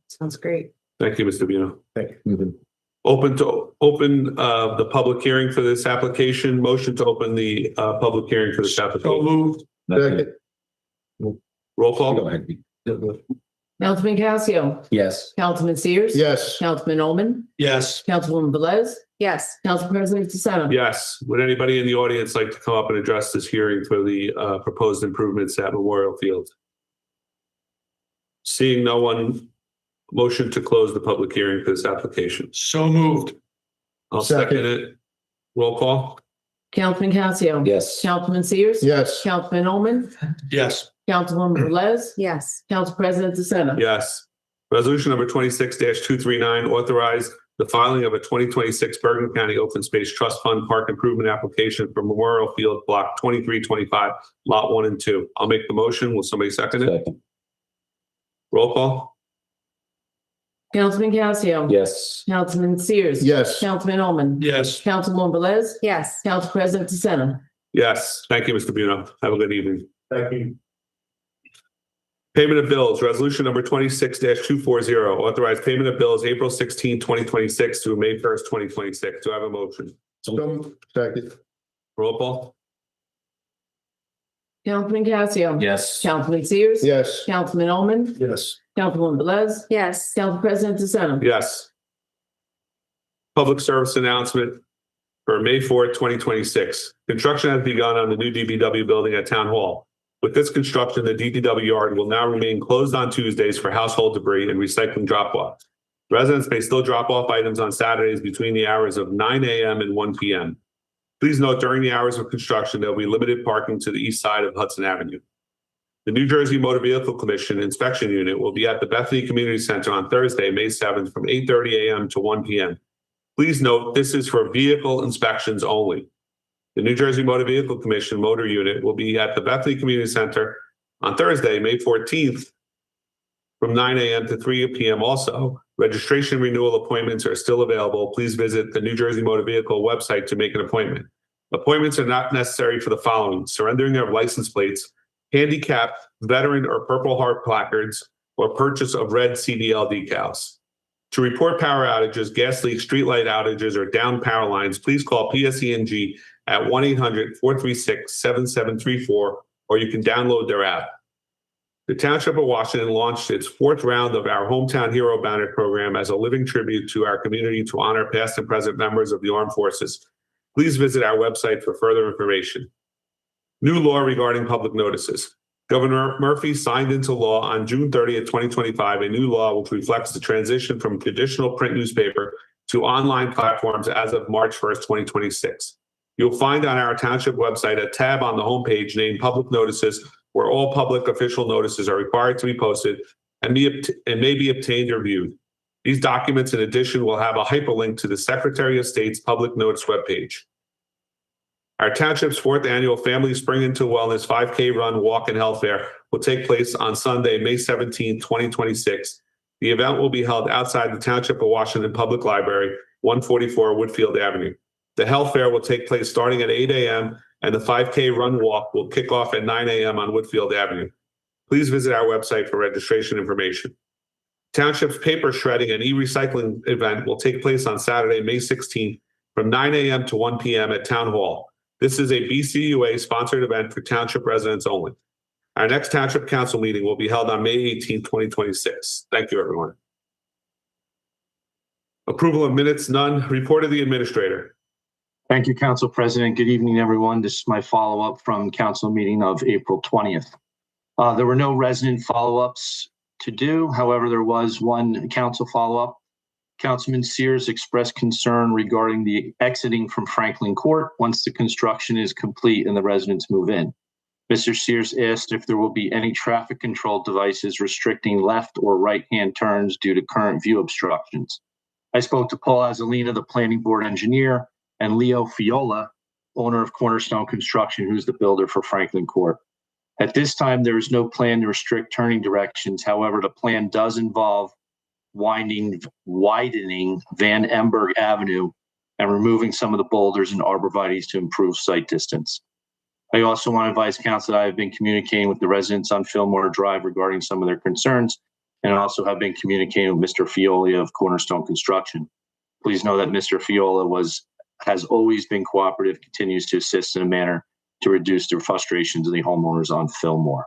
Sounds great. Thank you, Mr. Buno. Thank you. Open the public hearing for this application. Motion to open the public hearing for this application. moved. Second. Roll call. Go ahead. Councilman Casio, Yes. Councilman Sears. Yes. Councilman Ullman, Yes. Councilwoman Velez, Yes. Council President DeSena. Yes. Would anybody in the audience like to come up and address this hearing for the proposed improvements at Memorial Field? Seeing no one, motion to close the public hearing for this application. So moved. I'll second it. Roll call. Councilman Casio. Yes. Councilman Sears. Yes. Councilman Ullman, Yes. Councilwoman Velez, Yes. Council President DeSena. Yes. Resolution number 26-239, authorize the filing of a 2026 Bergen County Open Space Trust Fund Park Improvement Application for Memorial Field Block 2325, Lot 1 and 2. I'll make the motion. Will somebody second it? Second. Roll call. Councilman Casio. Yes. Councilman Sears. Yes. Councilman Ullman, Yes. Councilwoman Velez, Yes. Council President DeSena. Yes. Thank you, Mr. Buno. Have a good evening. Thank you. Payment of bills, resolution number 26-240, authorize payment of bills April 16, 2026 through May 1st, 2026. Do I have a motion? Second. Roll call. Councilman Casio. Yes. Councilman Sears. Yes. Councilman Ullman, Yes. Councilwoman Velez, Yes. Council President DeSena. Yes. Public service announcement for May 4th, 2026. Construction has begun on the new DPW building at Town Hall. With this construction, the DPW yard will now remain closed on Tuesdays for household debris and recycling drop-off. Residents may still drop off items on Saturdays between the hours of 9 a.m. and 1 p.m. Please note during the hours of construction, there will be limited parking to the east side of Hudson Avenue. The New Jersey Motor Vehicle Commission Inspection Unit will be at the Bethany Community Center on Thursday, May 7th from 8:30 a.m. to 1 p.m. Please note this is for vehicle inspections only. The New Jersey Motor Vehicle Commission Motor Unit will be at the Bethany Community Center on Thursday, May 14th from 9 a.m. to 3 p.m. also. Registration renewal appointments are still available. Please visit the New Jersey Motor Vehicle website to make an appointment. Appointments are not necessary for the following: surrendering of license plates, handicap, veteran, or Purple Heart placards, or purchase of red CDL decals. To report power outages, gas leaks, streetlight outages, or down power lines, please call PSE&G at 1-800-436-7734, or you can download their app. The Township of Washington launched its 4th round of our Hometown Hero Banner program as a living tribute to our community to honor past and present members of the armed forces. Please visit our website for further information. New law regarding public notices. Governor Murphy signed into law on June 30th, 2025, a new law which reflects the transition from traditional print newspaper to online platforms as of March 1st, 2026. You'll find on our township website a tab on the homepage named Public Notices, where all public official notices are required to be posted and may be obtained or viewed. These documents, in addition, will have a hyperlink to the Secretary of State's public notice webpage. Our township's 4th annual Family Spring into Wellness 5K Run, Walk, and Health Fair will take place on Sunday, May 17, 2026. The event will be held outside the Township of Washington Public Library, 144 Woodfield Avenue. The health fair will take place starting at 8 a.m. and the 5K Run Walk will kick off at 9 a.m. on Woodfield Avenue. Please visit our website for registration information. Township's paper shredding and e-recycling event will take place on Saturday, May 16th from 9 a.m. to 1 p.m. at Town Hall. This is a BCUA sponsored event for township residents only. Our next Township Council meeting will be held on May 18, 2026. Thank you, everyone. Approval of minutes, none. Report of the administrator. Thank you, Council President. Good evening, everyone. This is my follow-up from council meeting of April 20th. There were no resident follow-ups to do. However, there was one council follow-up. Councilman Sears expressed concern regarding the exiting from Franklin Court once the construction is complete and the residents move in. Mr. Sears asked if there will be any traffic control devices restricting left or right-hand turns due to current view obstructions. I spoke to Paul Azzolina, the planning board engineer, and Leo Fiola, owner of Cornerstone Construction, who's the builder for Franklin Court. At this time, there is no plan to restrict turning directions. However, the plan does involve widening Van Emberg Avenue and removing some of the boulders and arborvitaes to improve sight distance. I also want to advise council that I have been communicating with the residents on Fillmore Drive regarding some of their concerns, and also have been communicating with Mr. Fioli of Cornerstone Construction. Please know that Mr. Fiola has always been cooperative, continues to assist in a manner to reduce the frustrations of the homeowners on Fillmore.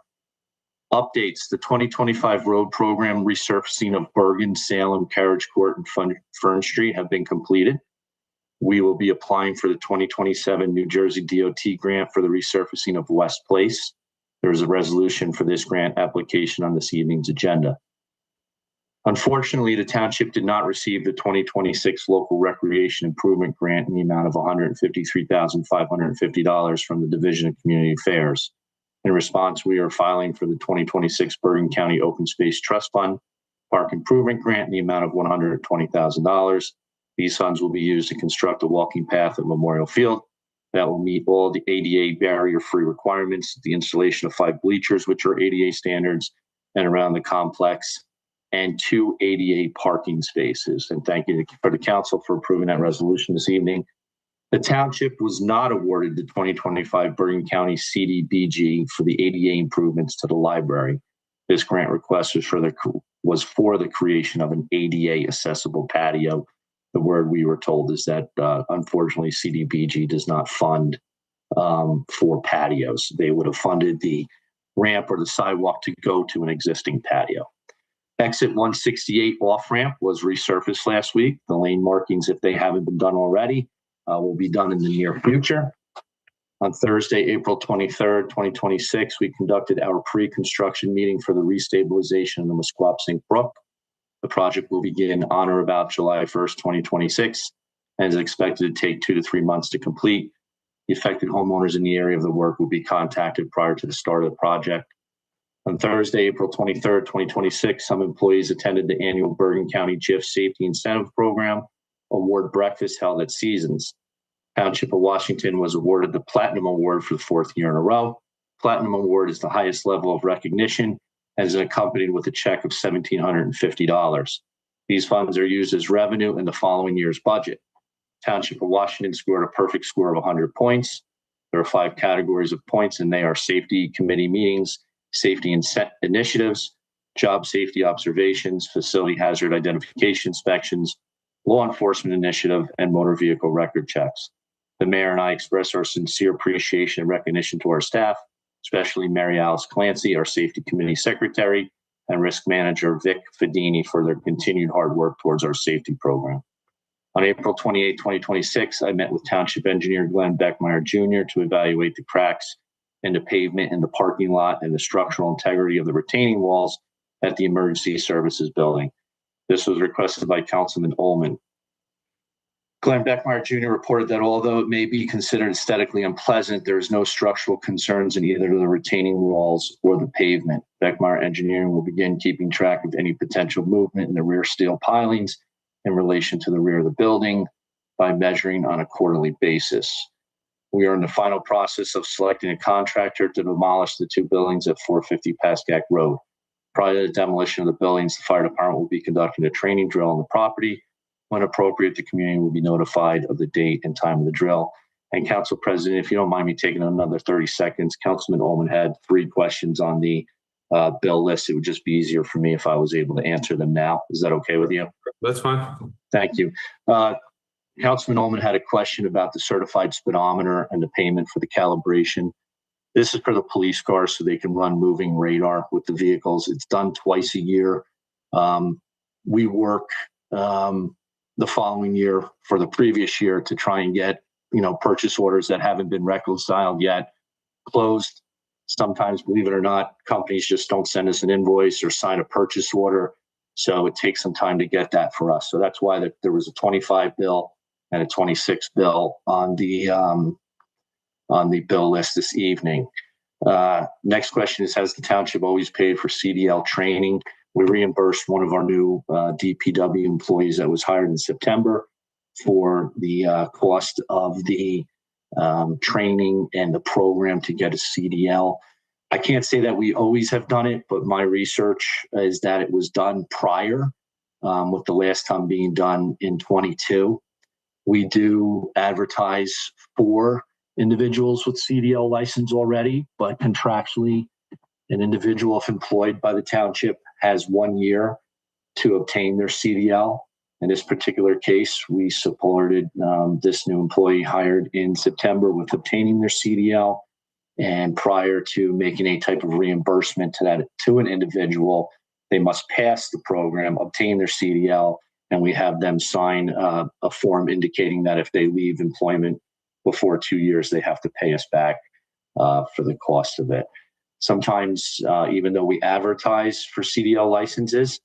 Updates: the 2025 road program resurfacing of Bergen, Salem, Carriage Court, and Fern Street have been completed. We will be applying for the 2027 New Jersey DOT grant for the resurfacing of West Place. There is a resolution for this grant application on this evening's agenda. Unfortunately, the township did not receive the 2026 local recreation improvement grant in the amount of $153,550 from the Division of Community Affairs. In response, we are filing for the 2026 Bergen County Open Space Trust Fund Park Improvement Grant in the amount of $120,000. These funds will be used to construct a walking path at Memorial Field that will meet all the ADA barrier-free requirements, the installation of 5 bleachers, which are ADA standards, and around the complex, and 2 ADA parking spaces. And thank you for the council for approving that resolution this evening. The township was not awarded the 2025 Bergen County CDBG for the ADA improvements to the library. This grant request was for the creation of an ADA accessible patio. The word we were told is that unfortunately CDBG does not fund for patios. They would have funded the ramp or the sidewalk to go to an existing patio. Exit 168 off ramp was resurfaced last week. The lane markings, if they haven't been done already, will be done in the near future. On Thursday, April 23rd, 2026, we conducted our pre-construction meeting for the restabilization of the Musquappsink Brook. The project will begin on or about July 1st, 2026, and is expected to take 2 to 3 months to complete. The affected homeowners in the area of the work will be contacted prior to the start of the project. On Thursday, April 23rd, 2026, some employees attended the annual Bergen County GIF Safety Incentive Program award breakfast held at Seasons. Township of Washington was awarded the Platinum Award for the 4th year in a row. Platinum Award is the highest level of recognition and is accompanied with a check of $1,750. These funds are used as revenue in the following year's budget. Township of Washington scored a perfect score of 100 points. There are 5 categories of points, and they are safety committee meetings, safety initiatives, job safety observations, facility hazard identification inspections, law enforcement initiative, and motor vehicle record checks. The mayor and I express our sincere appreciation and recognition to our staff, especially Mary Alice Clancy, our safety committee secretary, and risk manager Vic Fedini for their continued hard work towards our safety program. On April 28, 2026, I met with Township Engineer Glenn Beckmeyer Jr. to evaluate the cracks in the pavement in the parking lot and the structural integrity of the retaining walls at the Emergency Services Building. This was requested by Councilman Ullman. Glenn Beckmeyer Jr. reported that although it may be considered aesthetically unpleasant, there is no structural concerns in either the retaining walls or the pavement. Beckmeyer Engineering will begin keeping track of any potential movement in the rear steel pilings in relation to the rear of the building by measuring on a quarterly basis. We are in the final process of selecting a contractor to demolish the 2 buildings at 450 Pascack Road. Prior to the demolition of the buildings, the fire department will be conducting a training drill on the property. When appropriate, the community will be notified of the date and time of the drill. And Council President, if you don't mind me taking another 30 seconds, Councilman Ullman had 3 questions on the bill list. It would just be easier for me if I was able to answer them now. Is that okay with you? That's fine. Thank you. Councilman Ullman had a question about the certified speedometer and the payment for the calibration. This is for the police cars so they can run moving radar with the vehicles. It's done twice a year. We work the following year for the previous year to try and get, purchase orders that haven't been reconciled yet closed. Sometimes, believe it or not, companies just don't send us an invoice or sign a purchase order. So it takes some time to get that for us. So that's why there was a 25 bill and a 26 bill on the bill list this evening. Next question is, has the township always paid for CDL training? We reimbursed one of our new DPW employees that was hired in September for the cost of the training and the program to get a CDL. I can't say that we always have done it, but my research is that it was done prior with the last time being done in 22. We do advertise for individuals with CDL license already, but contractually, an individual, if employed by the township, has 1 year to obtain their CDL. In this particular case, we supported this new employee hired in September with obtaining their CDL. And prior to making any type of reimbursement to an individual, they must pass the program, obtain their CDL, and we have them sign a form indicating that if they leave employment before 2 years, they have to pay us back for the cost of it. Sometimes, even though we advertise for CDL licenses,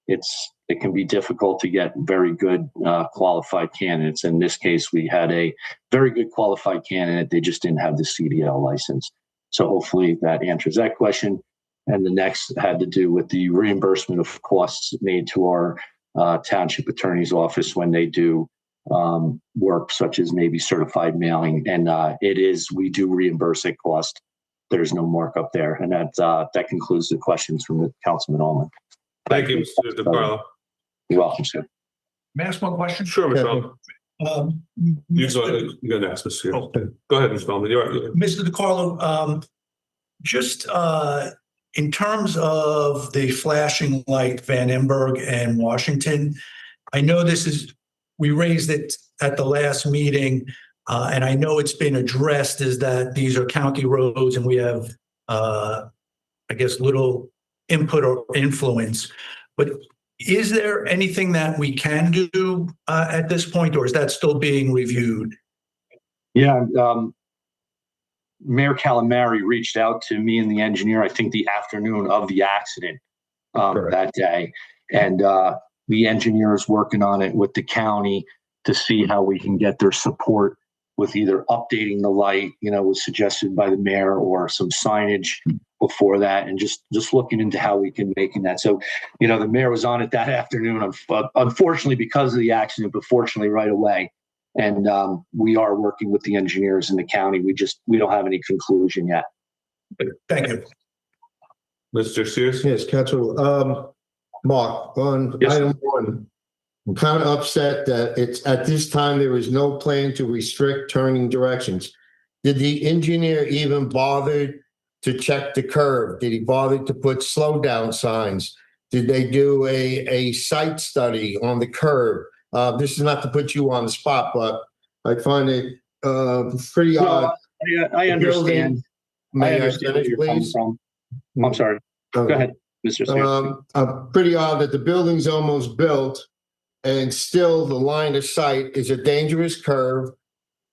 it can be difficult to get very good qualified candidates. In this case, we had a very good qualified candidate. They just didn't have the CDL license. So hopefully that answers that question. And the next had to do with the reimbursement of costs made to our township attorney's office when they do work such as maybe certified mailing. And we do reimburse a cost. There's no markup there. And that concludes the questions from the Councilman Allman. Thank you, Mr. DiCarlo. You're welcome, sir. May I ask one question? Sure, Mr. Allman. You go next, Mr. Okay. Go ahead, Mr. Allman. You're Mr. DiCarlo, just in terms of the flashing light, Van Emberg and Washington, I know we raised it at the last meeting, and I know it's been addressed, is that these are county roads and we have, I guess, little input or influence. But is there anything that we can do at this point, or is that still being reviewed? Yeah, Mayor Calamari reached out to me and the engineer, I think the afternoon of the accident that day. And the engineer is working on it with the county to see how we can get their support with either updating the light, was suggested by the mayor, or some signage before that, and just looking into how we can make that. So, the mayor was on it that afternoon, unfortunately because of the accident, but fortunately right away. And we are working with the engineers in the county. We don't have any conclusion yet. Thank you. Mr. Sears? Yes, Council. Mark, on item 1, I'm kind of upset that it's at this time there is no plan to restrict turning directions. Did the engineer even bother to check the curve? Did he bother to put slow down signs? Did they do a site study on the curve? This is not to put you on the spot, but I find it pretty odd. I understand. May I understand finish, please? I'm sorry. Go ahead, Mr. Sears. Pretty odd that the building's almost built and still the line of sight is a dangerous curve.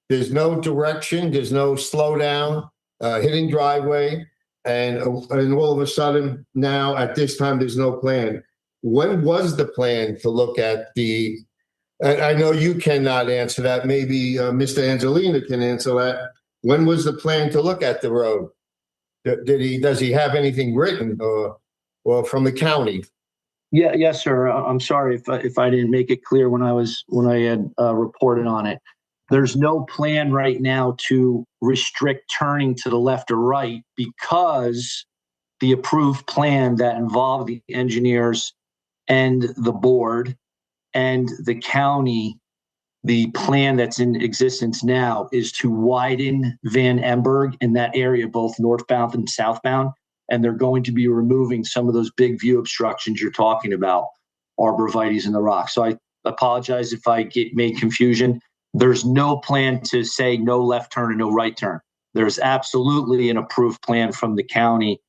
There's no direction, there's no slow down, hidden driveway, and all of a sudden now at this time there's no plan. When was the plan to look at the? I know you cannot answer that. Maybe Mr. Angelina can answer that. When was the plan to look at the road? Does he have anything written or from the county? Yes, sir. I'm sorry if I didn't make it clear when I had reported on it. There's no plan right now to restrict turning to the left or right because the approved plan that involved the engineers and the board and the county, the plan that's in existence now is to widen Van Emberg in that area, both northbound and southbound. And they're going to be removing some of those big view obstructions you're talking about, arborvitaes in the rock. So I apologize if I made confusion. There's no plan to say no left turn and no right turn. There's absolutely an approved plan from the county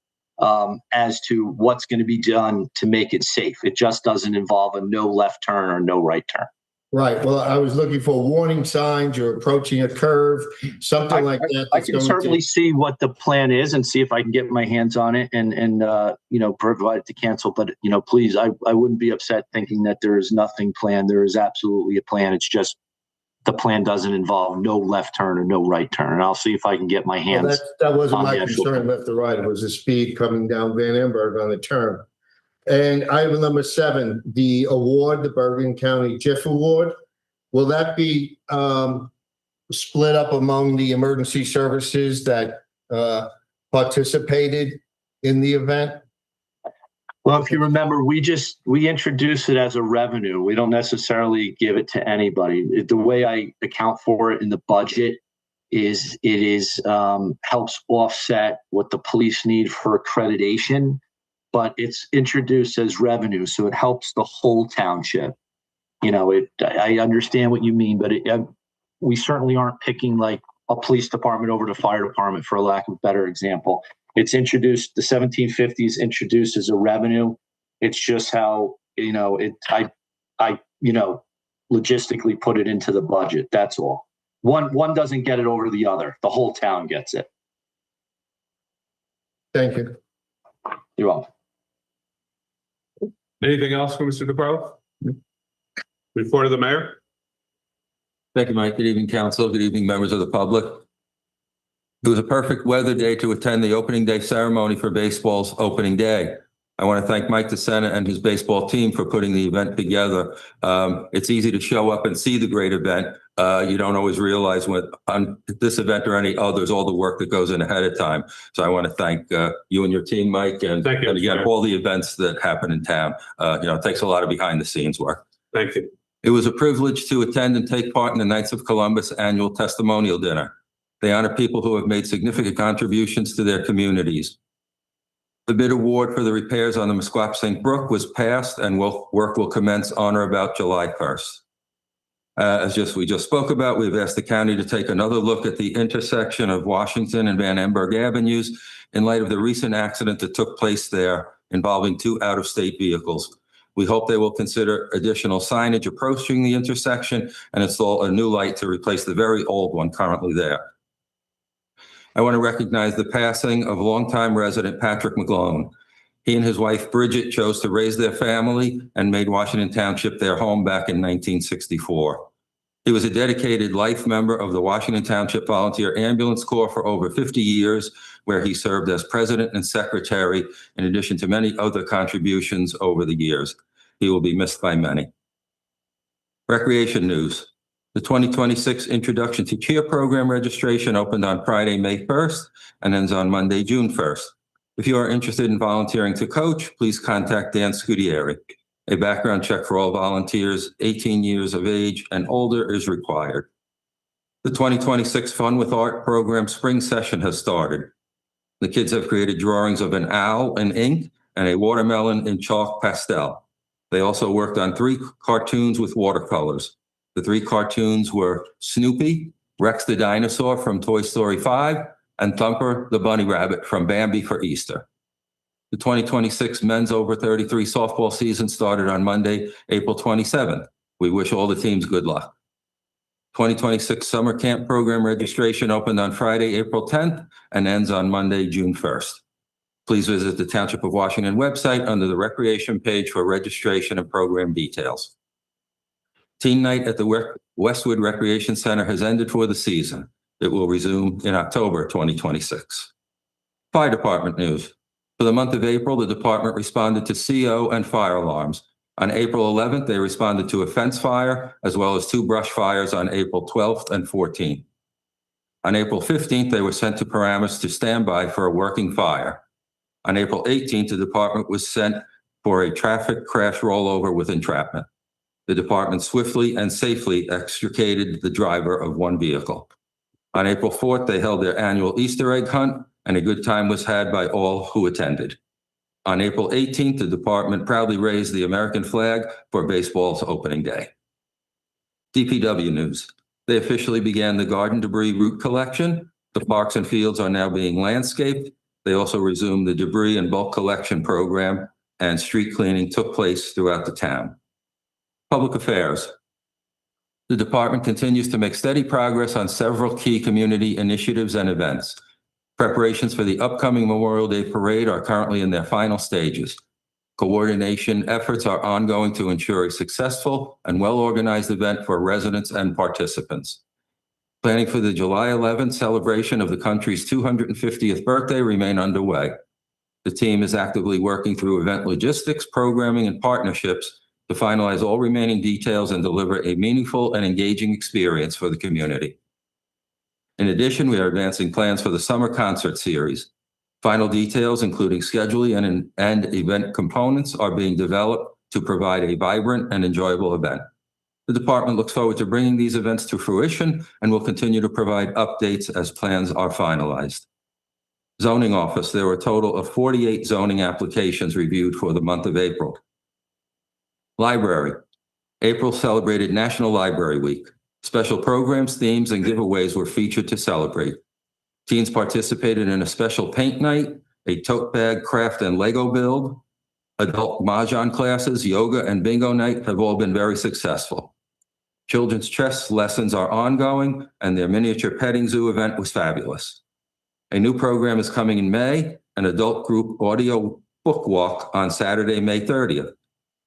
as to what's going to be done to make it safe. It just doesn't involve a no left turn or no right turn. Right. Well, I was looking for warning signs. You're approaching a curve, something like that. I can certainly see what the plan is and see if I can get my hands on it and provide it to cancel. But, please, I wouldn't be upset thinking that there is nothing planned. There is absolutely a plan. It's just the plan doesn't involve no left turn or no right turn. And I'll see if I can get my hands. That wasn't on my the actual concern, left or right. It was the speed coming down Van Emberg on the turn. And item number 7, the award, the Bergen County JIF Award. Will that be split up among the emergency services that participated in the event? Well, if you remember, we introduce it as a revenue. We don't necessarily give it to anybody. The way I account for it in the budget is helps offset what the police need for accreditation, but it's introduced as revenue, so it helps the whole township. I understand what you mean, but we certainly aren't picking like a police department over the fire department, for a lack of a better example. It's introduced, the 1750s introduced as a revenue. It's just how, I logistically put it into the budget. That's all. One doesn't get it over the other. The whole town gets it. Thank you. You're welcome. Anything else from Mr. DeCarlo? Report of the mayor? Thank you, Mike. Good evening, council. Good evening, members of the public. It was a perfect weather day to attend the opening day ceremony for baseball's opening day. I want to thank Mike DeSena and his baseball team for putting the event together. It's easy to show up and see the great event. You don't always realize on this event or any others, all the work that goes in ahead of time. So I want to thank you and your team, Mike, and again, all the events that happen in town. It takes a lot of behind the scenes work. Thank you. It was a privilege to attend and take part in the Knights of Columbus annual testimonial dinner. They honor people who have made significant contributions to their communities. The bid award for the repairs on the Musquash Brook was passed, and work will commence on or about July 1st. As we just spoke about, we've asked the county to take another look at the intersection of Washington and Van Amberg Avenues in light of the recent accident that took place there involving 2 out-of-state vehicles. We hope they will consider additional signage approaching the intersection and install a new light to replace the very old one currently there. I want to recognize the passing of longtime resident Patrick McGlone. He and his wife Bridget chose to raise their family and made Washington Township their home back in 1964. He was a dedicated life member of the Washington Township Volunteer Ambulance Corps for over 50 years, where he served as president and secretary, in addition to many other contributions over the years. He will be missed by many. Recreation news. The 2026 Introduction to Cheer program registration opened on Friday, May 1st and ends on Monday, June 1st. If you are interested in volunteering to coach, please contact Dan Scudieri. A background check for all volunteers 18 years of age and older is required. The 2026 Fun with Art program spring session has started. The kids have created drawings of an owl in ink and a watermelon in chalk pastel. They also worked on 3 cartoons with watercolors. The 3 cartoons were Snoopy, Rex the Dinosaur from Toy Story 5, and Thumper the Bunny Rabbit from Bambi for Easter. The 2026 men's over 33 softball season started on Monday, April 27th. We wish all the teams good luck. 2026 summer camp program registration opened on Friday, April 10th and ends on Monday, June 1st. Please visit the Township of Washington website under the recreation page for registration and program details. Teen Night at the Westwood Recreation Center has ended for the season. It will resume in October 2026. Fire department news. For the month of April, the department responded to CO and fire alarms. On April 11th, they responded to a fence fire, as well as 2 brush fires on April 12th and 14th. On April 15th, they were sent to Paramus to stand by for a working fire. On April 18th, the department was sent for a traffic crash rollover with entrapment. The department swiftly and safely extricated the driver of 1 vehicle. On April 4th, they held their annual Easter egg hunt, and a good time was had by all who attended. On April 18th, the department proudly raised the American flag for baseball's opening day. DPW news. They officially began the garden debris route collection. The parks and fields are now being landscaped. They also resumed the debris and bulk collection program, and street cleaning took place throughout the town. Public affairs. The department continues to make steady progress on several key community initiatives and events. Preparations for the upcoming Memorial Day Parade are currently in their final stages. Coordination efforts are ongoing to ensure a successful and well-organized event for residents and participants. Planning for the July 11th celebration of the country's 250th birthday remain underway. The team is actively working through event logistics, programming, and partnerships to finalize all remaining details and deliver a meaningful and engaging experience for the community. In addition, we are advancing plans for the summer concert series. Final details, including scheduling and event components, are being developed to provide a vibrant and enjoyable event. The department looks forward to bringing these events to fruition and will continue to provide updates as plans are finalized. Zoning Office, there were a total of 48 zoning applications reviewed for the month of April. Library, April celebrated National Library Week. Special programs, themes, and giveaways were featured to celebrate. Teens participated in a special paint night, a tote bag craft and Lego build. Adult mahjong classes, yoga, and bingo night have all been very successful. Children's chess lessons are ongoing, and their miniature petting zoo event was fabulous. A new program is coming in May, an adult group audio book walk on Saturday, May 30th.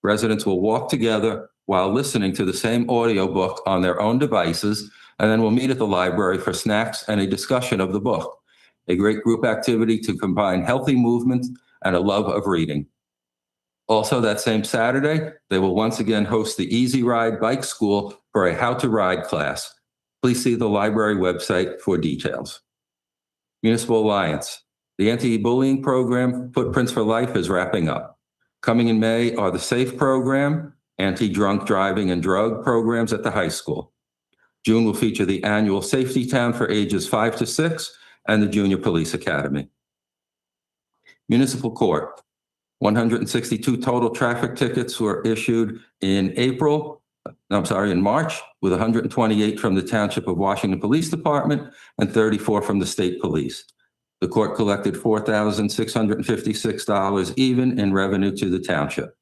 Residents will walk together while listening to the same audiobook on their own devices, and then we'll meet at the library for snacks and a discussion of the book. A great group activity to combine healthy movement and a love of reading. Also, that same Saturday, they will once again host the Easy Ride Bike School for a How to Ride class. Please see the library website for details. Municipal Alliance. The anti-bullying program, Footprints for Life, is wrapping up. Coming in May are the SAFE program, anti-drunk driving and drug programs at the high school. June will feature the annual Safety Town for ages 5 to 6 and the Junior Police Academy. Municipal Court. 162 total traffic tickets were issued in March, with 128 from the Township of Washington Police Department and 34 from the State Police. The court collected $4,656 even in revenue to the township.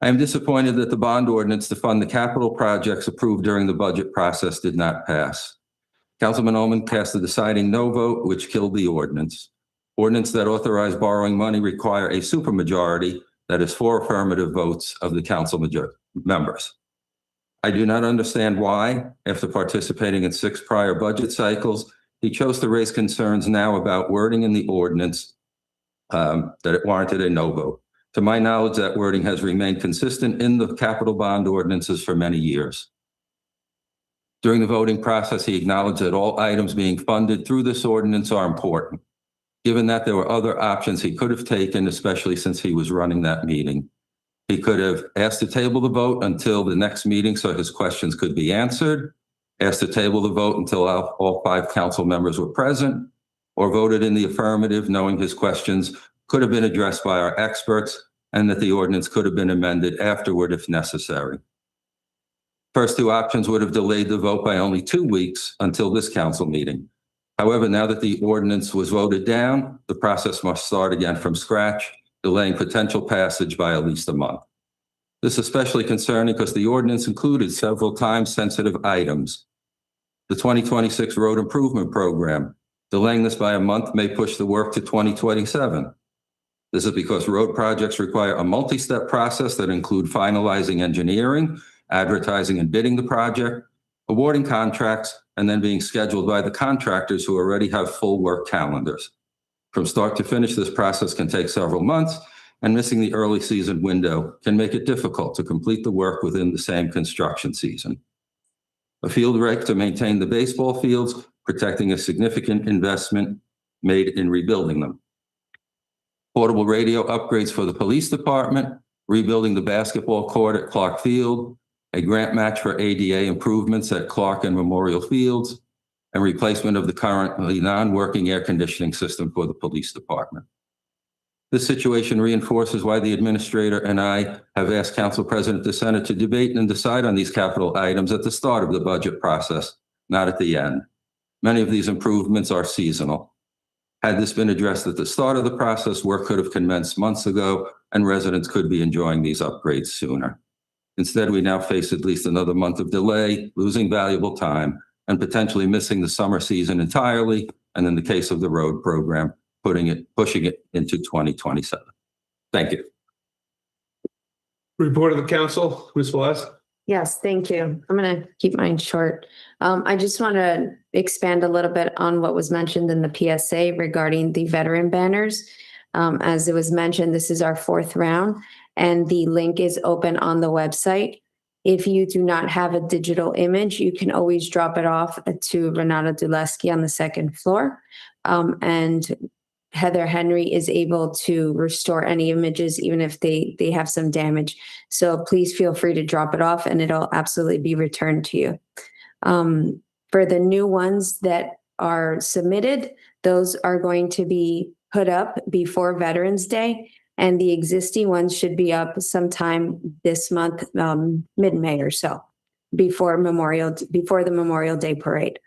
I am disappointed that the bond ordinance to fund the capital projects approved during the budget process did not pass. Councilman Ullman cast a deciding no vote, which killed the ordinance. Ordinance that authorize borrowing money require a supermajority, that is 4 affirmative votes of the council members. I do not understand why, after participating in 6 prior budget cycles, he chose to raise concerns now about wording in the ordinance that it warranted a no vote. To my knowledge, that wording has remained consistent in the capital bond ordinances for many years. During the voting process, he acknowledged that all items being funded through this ordinance are important. Given that there were other options he could have taken, especially since he was running that meeting. He could have asked to table the vote until the next meeting so his questions could be answered, asked to table the vote until all 5 council members were present, or voted in the affirmative, knowing his questions could have been addressed by our experts and that the ordinance could have been amended afterward if necessary. First 2 options would have delayed the vote by only 2 weeks until this council meeting. However, now that the ordinance was voted down, the process must start again from scratch, delaying potential passage by at least a month. This is especially concerning because the ordinance included several time-sensitive items. The 2026 road improvement program, delaying this by a month may push the work to 2027. This is because road projects require a multi-step process that include finalizing engineering, advertising and bidding the project, awarding contracts, and then being scheduled by the contractors who already have full work calendars. From start to finish, this process can take several months, and missing the early season window can make it difficult to complete the work within the same construction season. A field rake to maintain the baseball fields, protecting a significant investment made in rebuilding them. Portable radio upgrades for the police department, rebuilding the basketball court at Clark Field, a grant match for ADA improvements at Clark and Memorial Fields, and replacement of the currently non-working air conditioning system for the police department. This situation reinforces why the administrator and I have asked Council President DeSena to debate and decide on these capital items at the start of the budget process, not at the end. Many of these improvements are seasonal. Had this been addressed at the start of the process, work could have commenced months ago, and residents could be enjoying these upgrades sooner. Instead, we now face at least another month of delay, losing valuable time, and potentially missing the summer season entirely, and in the case of the road program, pushing it into 2027. Thank you. Report of the council, Ms. Velez. Yes, thank you. I'm going to keep mine short. I just want to expand a little bit on what was mentioned in the PSA regarding the veteran banners. As it was mentioned, this is our 4th round, and the link is open on the website. If you do not have a digital image, you can always drop it off to Renata Dulesky on the 2nd floor. And Heather Henry is able to restore any images, even if they have some damage. So please feel free to drop it off and it'll absolutely be returned to you. For the new ones that are submitted, those are going to be put up before Veterans Day, and the existing ones should be up sometime this month, mid-May or so, before the Memorial Day parade.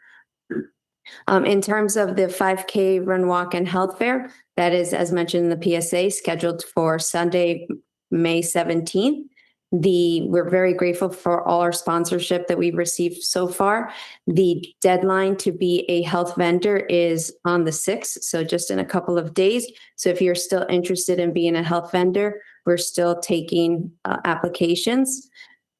In terms of the 5K run, walk, and health fair, that is, as mentioned in the PSA, scheduled for Sunday, May 17th. We're very grateful for all our sponsorship that we've received so far. The deadline to be a health vendor is on the 6th, so just in a couple of days. So if you're still interested in being a health vendor, we're still taking applications.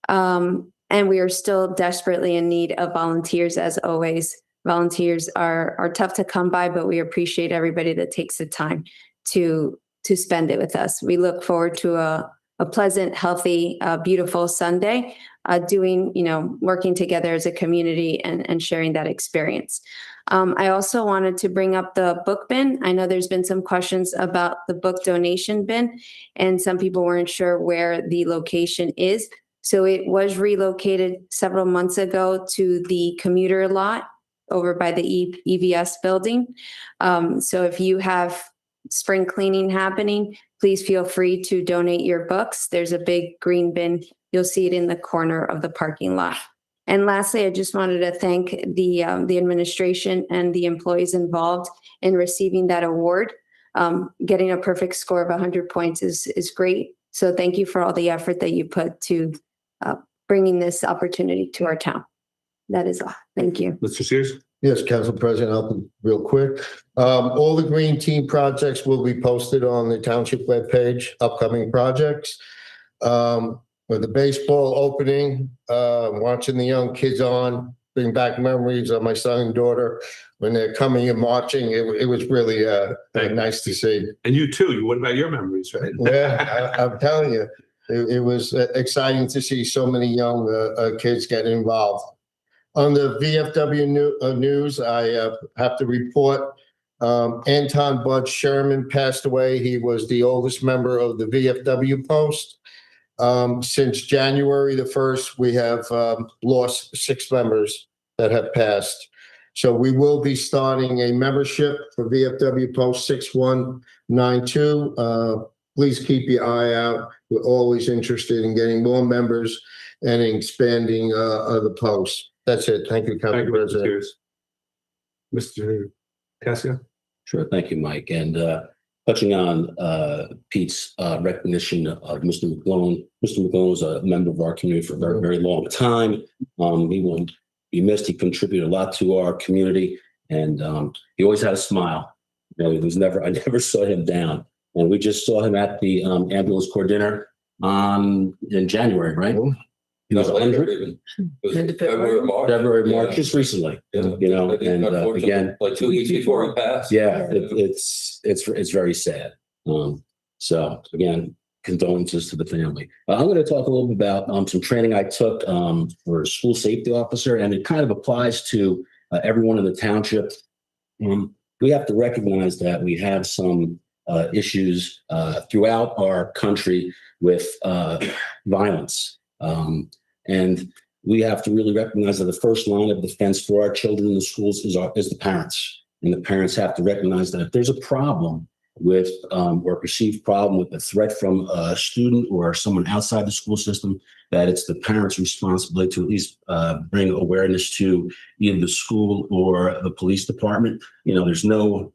And we are still desperately in need of volunteers, as always. Volunteers are tough to come by, but we appreciate everybody that takes the time to spend it with us. We look forward to a pleasant, healthy, beautiful Sunday, working together as a community and sharing that experience. I also wanted to bring up the book bin. I know there's been some questions about the book donation bin, and some people weren't sure where the location is. So it was relocated several months ago to the commuter lot over by the EVS building. So if you have spring cleaning happening, please feel free to donate your books. There's a big green bin. You'll see it in the corner of the parking lot. And lastly, I just wanted to thank the administration and the employees involved in receiving that award. Getting a perfect score of 100 points is great. So thank you for all the effort that you put to bringing this opportunity to our town. That is all. Thank you. Mr. Sears? Yes, Council President, I'll be real quick. All the Green Team projects will be posted on the township webpage, upcoming projects. With the baseball opening, watching the young kids bring back memories of my son and daughter when they're coming and marching. It was really nice to see. And you too. What about your memories, right? Yeah, I'm telling you, it was exciting to see so many young kids get involved. On the VFW news, I have to report Anton Bud Sherman passed away. He was the oldest member of the VFW post. Since January the 1st, we have lost 6 members that have passed. So we will be starting a membership for VFW post 6192. Please keep your eye out. We're always interested in getting more members and expanding the post. That's it. Thank you, Council President. Mr. Cassia? Sure. Thank you, Mike. And touching on Pete's recognition of Mr. McGlone. Mr. McGlone was a member of our community for a very, very long time. He will be missed. He contributed a lot to our community, and he always had a smile. You know, I never saw him down. And we just saw him at the ambulance corps dinner in January, right? He was 100. February, March, just recently. You know, and again, like 2 weeks before he passed. Yeah, it's very sad. So again, condolences to the family. I'm going to talk a little bit about some training I took for a school safety officer, and it kind of applies to everyone in the township. We have to recognize that we have some issues throughout our country with violence. And we have to really recognize that the first line of defense for our children in the schools is the parents. And the parents have to recognize that if there's a problem with or a perceived problem with a threat from a student or someone outside the school system, that it's the parents' responsibility to at least bring awareness to either the school or the police department. You know, there's no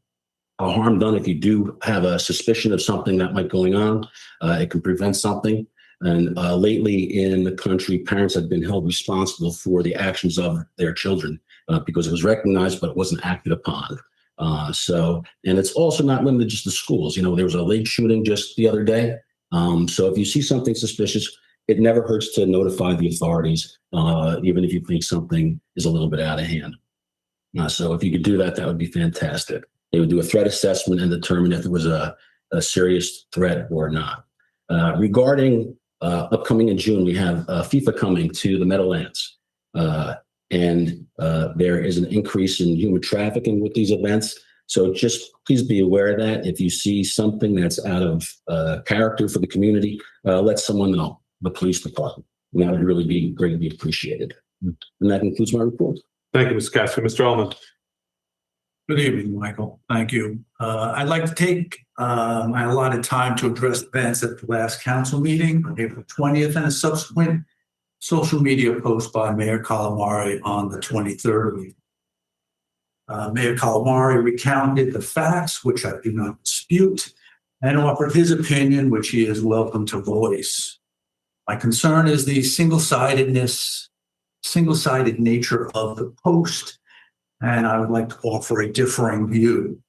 harm done if you do have a suspicion of something that might be going on. It can prevent something. And lately in the country, parents have been held responsible for the actions of their children because it was recognized, but it wasn't acted upon. And it's also not limited just to schools. You know, there was a late shooting just the other day. So if you see something suspicious, it never hurts to notify the authorities, even if you think something is a little bit out of hand. So if you could do that, that would be fantastic. They would do a threat assessment and determine if it was a serious threat or not. Regarding upcoming in June, we have FIFA coming to the Meadowlands. And there is an increase in human trafficking with these events. So just please be aware of that. If you see something that's out of character for the community, let someone know, the police department. And that would really be greatly appreciated. And that concludes my report. Thank you, Mr. Castro. Mr. Ullman. Good evening, Michael. Thank you. I'd like to take my allotted time to address events at the last council meeting on April 20th and a subsequent social media post by Mayor Calamari on the 23rd. Mayor Calamari recounted the facts, which I do not dispute, and offered his opinion, which he is welcome to voice. My concern is the single-sided nature of the post, and I would like to offer a differing view.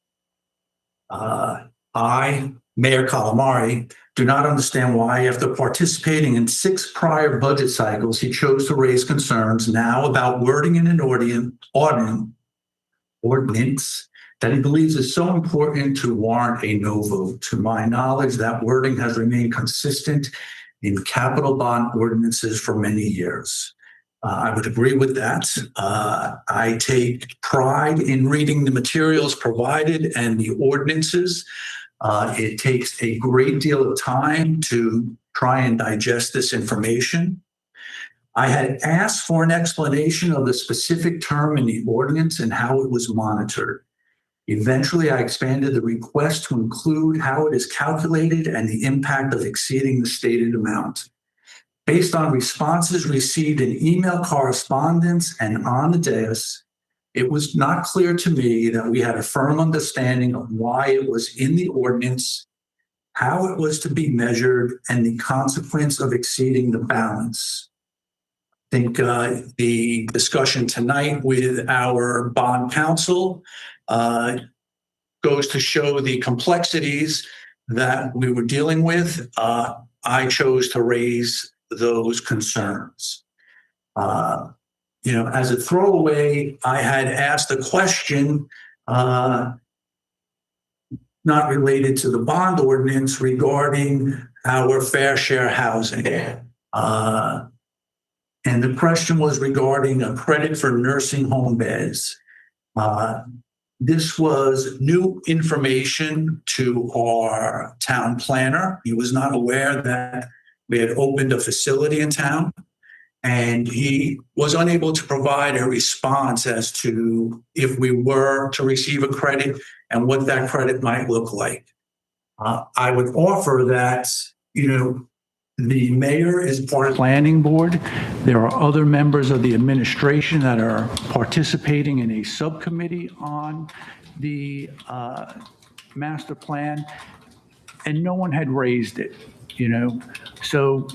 I, Mayor Calamari, do not understand why, after participating in 6 prior budget cycles, he chose to raise concerns now about wording in an ordinance that he believes is so important to warrant a no vote. To my knowledge, that wording has remained consistent in capital bond ordinances for many years. I would agree with that. I take pride in reading the materials provided and the ordinances. It takes a great deal of time to try and digest this information. I had asked for an explanation of the specific term in the ordinance and how it was monitored. Eventually, I expanded the request to include how it is calculated and the impact of exceeding the stated amount. Based on responses received in email correspondence and on the dais, it was not clear to me that we had a firm understanding of why it was in the ordinance, how it was to be measured, and the consequence of exceeding the balance. I think the discussion tonight with our bond counsel goes to show the complexities that we were dealing with. I chose to raise those concerns. As a throwaway, I had asked a question not related to the bond ordinance regarding our fair share housing. And the question was regarding a credit for nursing home beds. This was new information to our town planner. He was not aware that we had opened a facility in town, and he was unable to provide a response as to if we were to receive a credit and what that credit might look like. I would offer that, the mayor is part of the planning board. There are other members of the administration that are participating in a subcommittee on the master plan, and no one had raised it, So,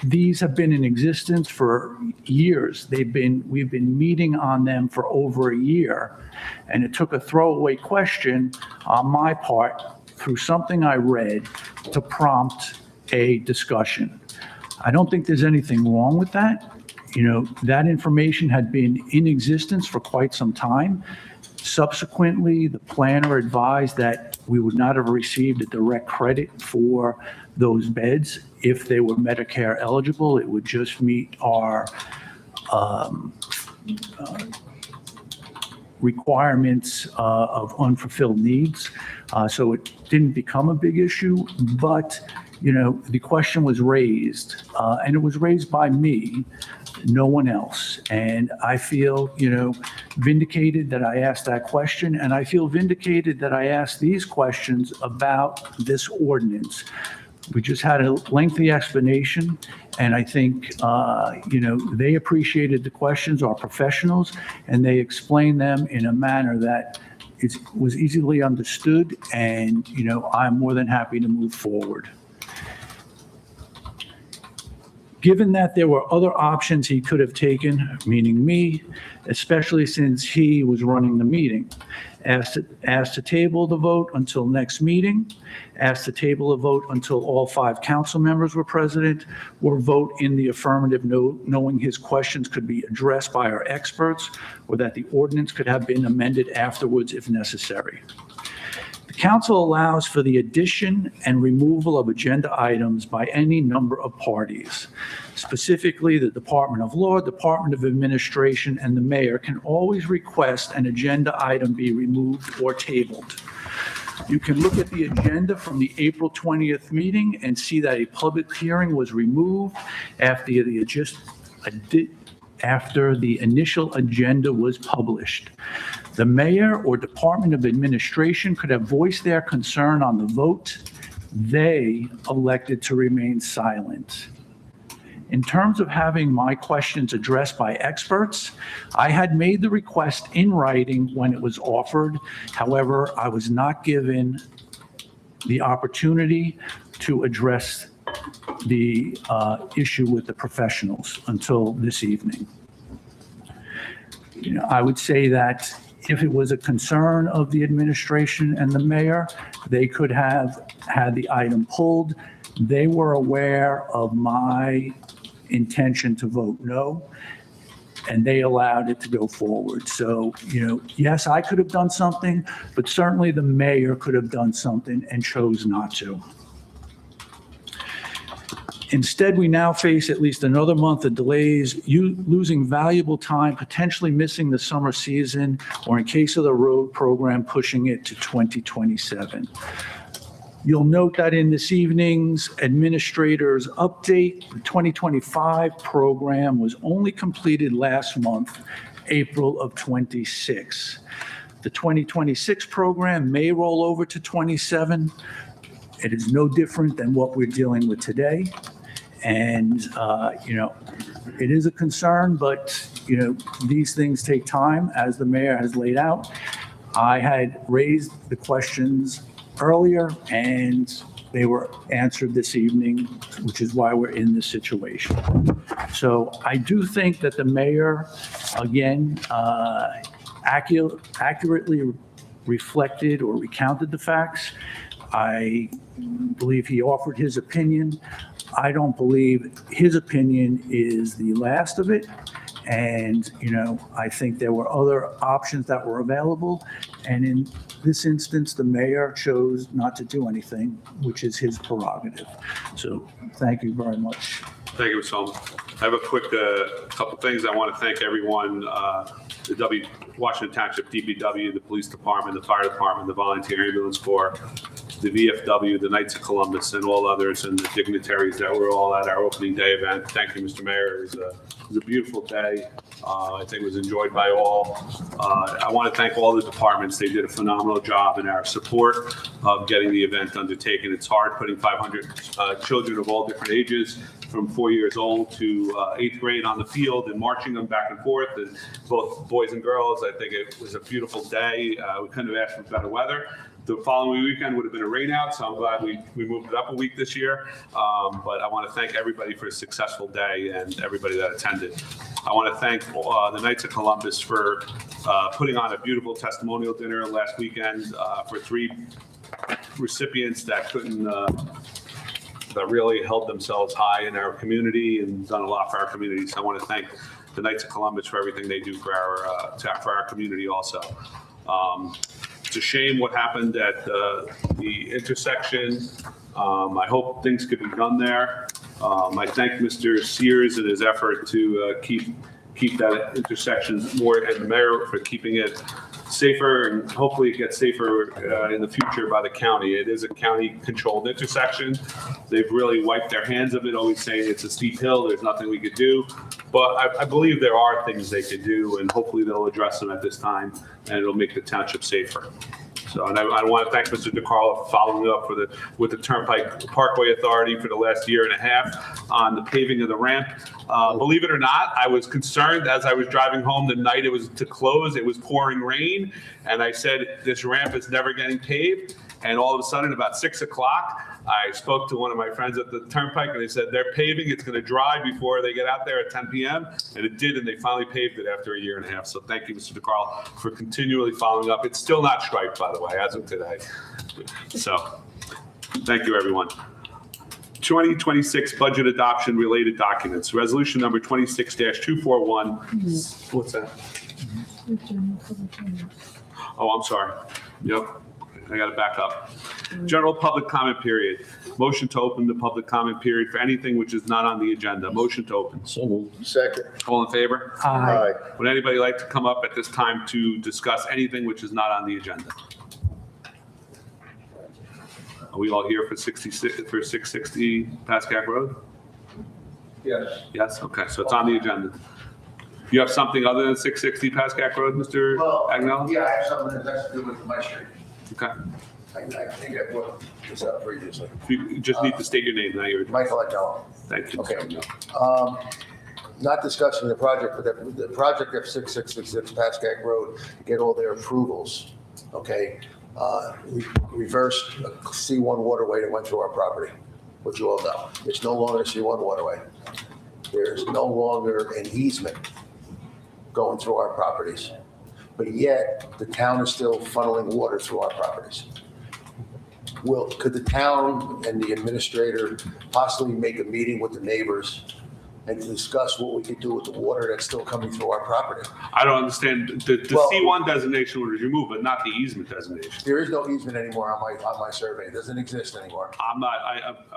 these have been in existence for years. We've been meeting on them for over a year, and it took a throwaway question on my part through something I read to prompt a discussion. I don't think there's anything wrong with that. That information had been in existence for quite some time. Subsequently, the planner advised that we would not have received a direct credit for those beds if they were Medicare eligible. It would just meet our requirements of unfulfilled needs. So it didn't become a big issue, but the question was raised, and it was raised by me, no one else. And I feel, vindicated that I asked that question, and I feel vindicated that I asked these questions about this ordinance. We just had a lengthy explanation, and I think, they appreciated the questions, our professionals, and they explained them in a manner that it was easily understood, and, I'm more than happy to move forward. Given that there were other options he could have taken, meaning me, especially since he was running the meeting, asked to table the vote until next meeting, asked to table a vote until all 5 council members were present, or vote in the affirmative, knowing his questions could be addressed by our experts, or that the ordinance could have been amended afterwards if necessary. The council allows for the addition and removal of agenda items by any number of parties. Specifically, the Department of Law, Department of Administration, and the mayor can always request an agenda item be removed or tabled. You can look at the agenda from the April 20th meeting and see that a public hearing was removed after the initial agenda was published. The mayor or Department of Administration could have voiced their concern on the vote. They elected to remain silent. In terms of having my questions addressed by experts, I had made the request in writing when it was offered. However, I was not given the opportunity to address the issue with the professionals until this evening. I would say that if it was a concern of the administration and the mayor, they could have had the item pulled. They were aware of my intention to vote no, and they allowed it to go forward. So, yes, I could have done something, but certainly the mayor could have done something and chose not to. Instead, we now face at least another month of delays, losing valuable time, potentially missing the summer season, or in case of the road program, pushing it to 2027. You'll note that in this evening's administrator's update, the 2025 program was only completed last month, April of 26. The 2026 program may roll over to 27. It is no different than what we're dealing with today. And, it is a concern, but, these things take time, as the mayor has laid out. I had raised the questions earlier, and they were answered this evening, which is why we're in this situation. So I do think that the mayor, again, accurately reflected or recounted the facts. I believe he offered his opinion. I don't believe his opinion is the last of it. And, I think there were other options that were available. And in this instance, the mayor chose not to do anything, which is his prerogative. So thank you very much. Thank you, Mr. Holmes. I have a quick couple things. I want to thank everyone, the Washington Township DPW, the police department, the fire department, the volunteer ambulance corps, the VFW, the Knights of Columbus, and all others, and the dignitaries that were all at our opening day event. Thank you, Mr. Mayor. It was a beautiful day. I think it was enjoyed by all. I want to thank all the departments. They did a phenomenal job in our support of getting the event undertaken. It's hard putting 500 children of all different ages from 4 years old to 8th grade on the field and marching them back and forth, and both boys and girls. I think it was a beautiful day. We couldn't have asked for better weather. The following weekend would have been a rain out, so I'm glad we moved it up a week this year. But I want to thank everybody for a successful day and everybody that attended. I want to thank the Knights of Columbus for putting on a beautiful testimonial dinner last weekend for 3 recipients that that really held themselves high in our community and done a lot for our community. So I want to thank the Knights of Columbus for everything they do for our community also. It's a shame what happened at the intersection. I hope things could be done there. I thank Mr. Sears in his effort to keep that intersection more, and the mayor for keeping it safer, and hopefully it gets safer in the future by the county. It is a county-controlled intersection. They've really wiped their hands of it, always saying it's a steep hill, there's nothing we could do. But I believe there are things they could do, and hopefully they'll address them at this time, and it'll make the township safer. So, and I want to thank Mr. DeCarlo for following up with the Turnpike Parkway Authority for the last year and a half on the paving of the ramp. Believe it or not, I was concerned as I was driving home the night it was to close. It was pouring rain, and I said, this ramp is never getting paved. And all of a sudden, about 6 o'clock, I spoke to one of my friends at the Turnpike, and they said they're paving. It's going to dry before they get out there at 10 p.m. And it did, and they finally paved it after a year and a half. So thank you, Mr. DeCarlo, for continually following up. It's still not striped, by the way, as of today. So thank you, everyone. 2026 budget adoption related documents. Resolution number 26-241. What's that? Oh, I'm sorry. Yep. I got to back up. General public comment period. Motion to open the public comment period for anything which is not on the agenda. Motion to open. So moved. Second. All in favor? Aye. Would anybody like to come up at this time to discuss anything which is not on the agenda? Are we all here for 660 Pascack Road? Yes. Yes, okay, so it's on the agenda. You have something other than 660 Pascack Road, Mr. Agnello? Yeah, I have something that has to do with my street. Okay. I think I brought this up previously. You just need to state your name, not your, Michael Agnello. thank you. Okay. Not discussing the project, but the project of 666 Pascack Road, get all their approvals, okay? We reversed a C1 waterway that went through our property, which you all know. It's no longer a C1 waterway. There's no longer an easement going through our properties. But yet, the town is still funneling water through our properties. Could the town and the administrator possibly make a meeting with the neighbors and discuss what we could do with the water that's still coming through our property? I don't understand, the Well- C1 designation was removed, but not the easement designation. There is no easement anymore on my survey. It doesn't exist anymore. I'm not,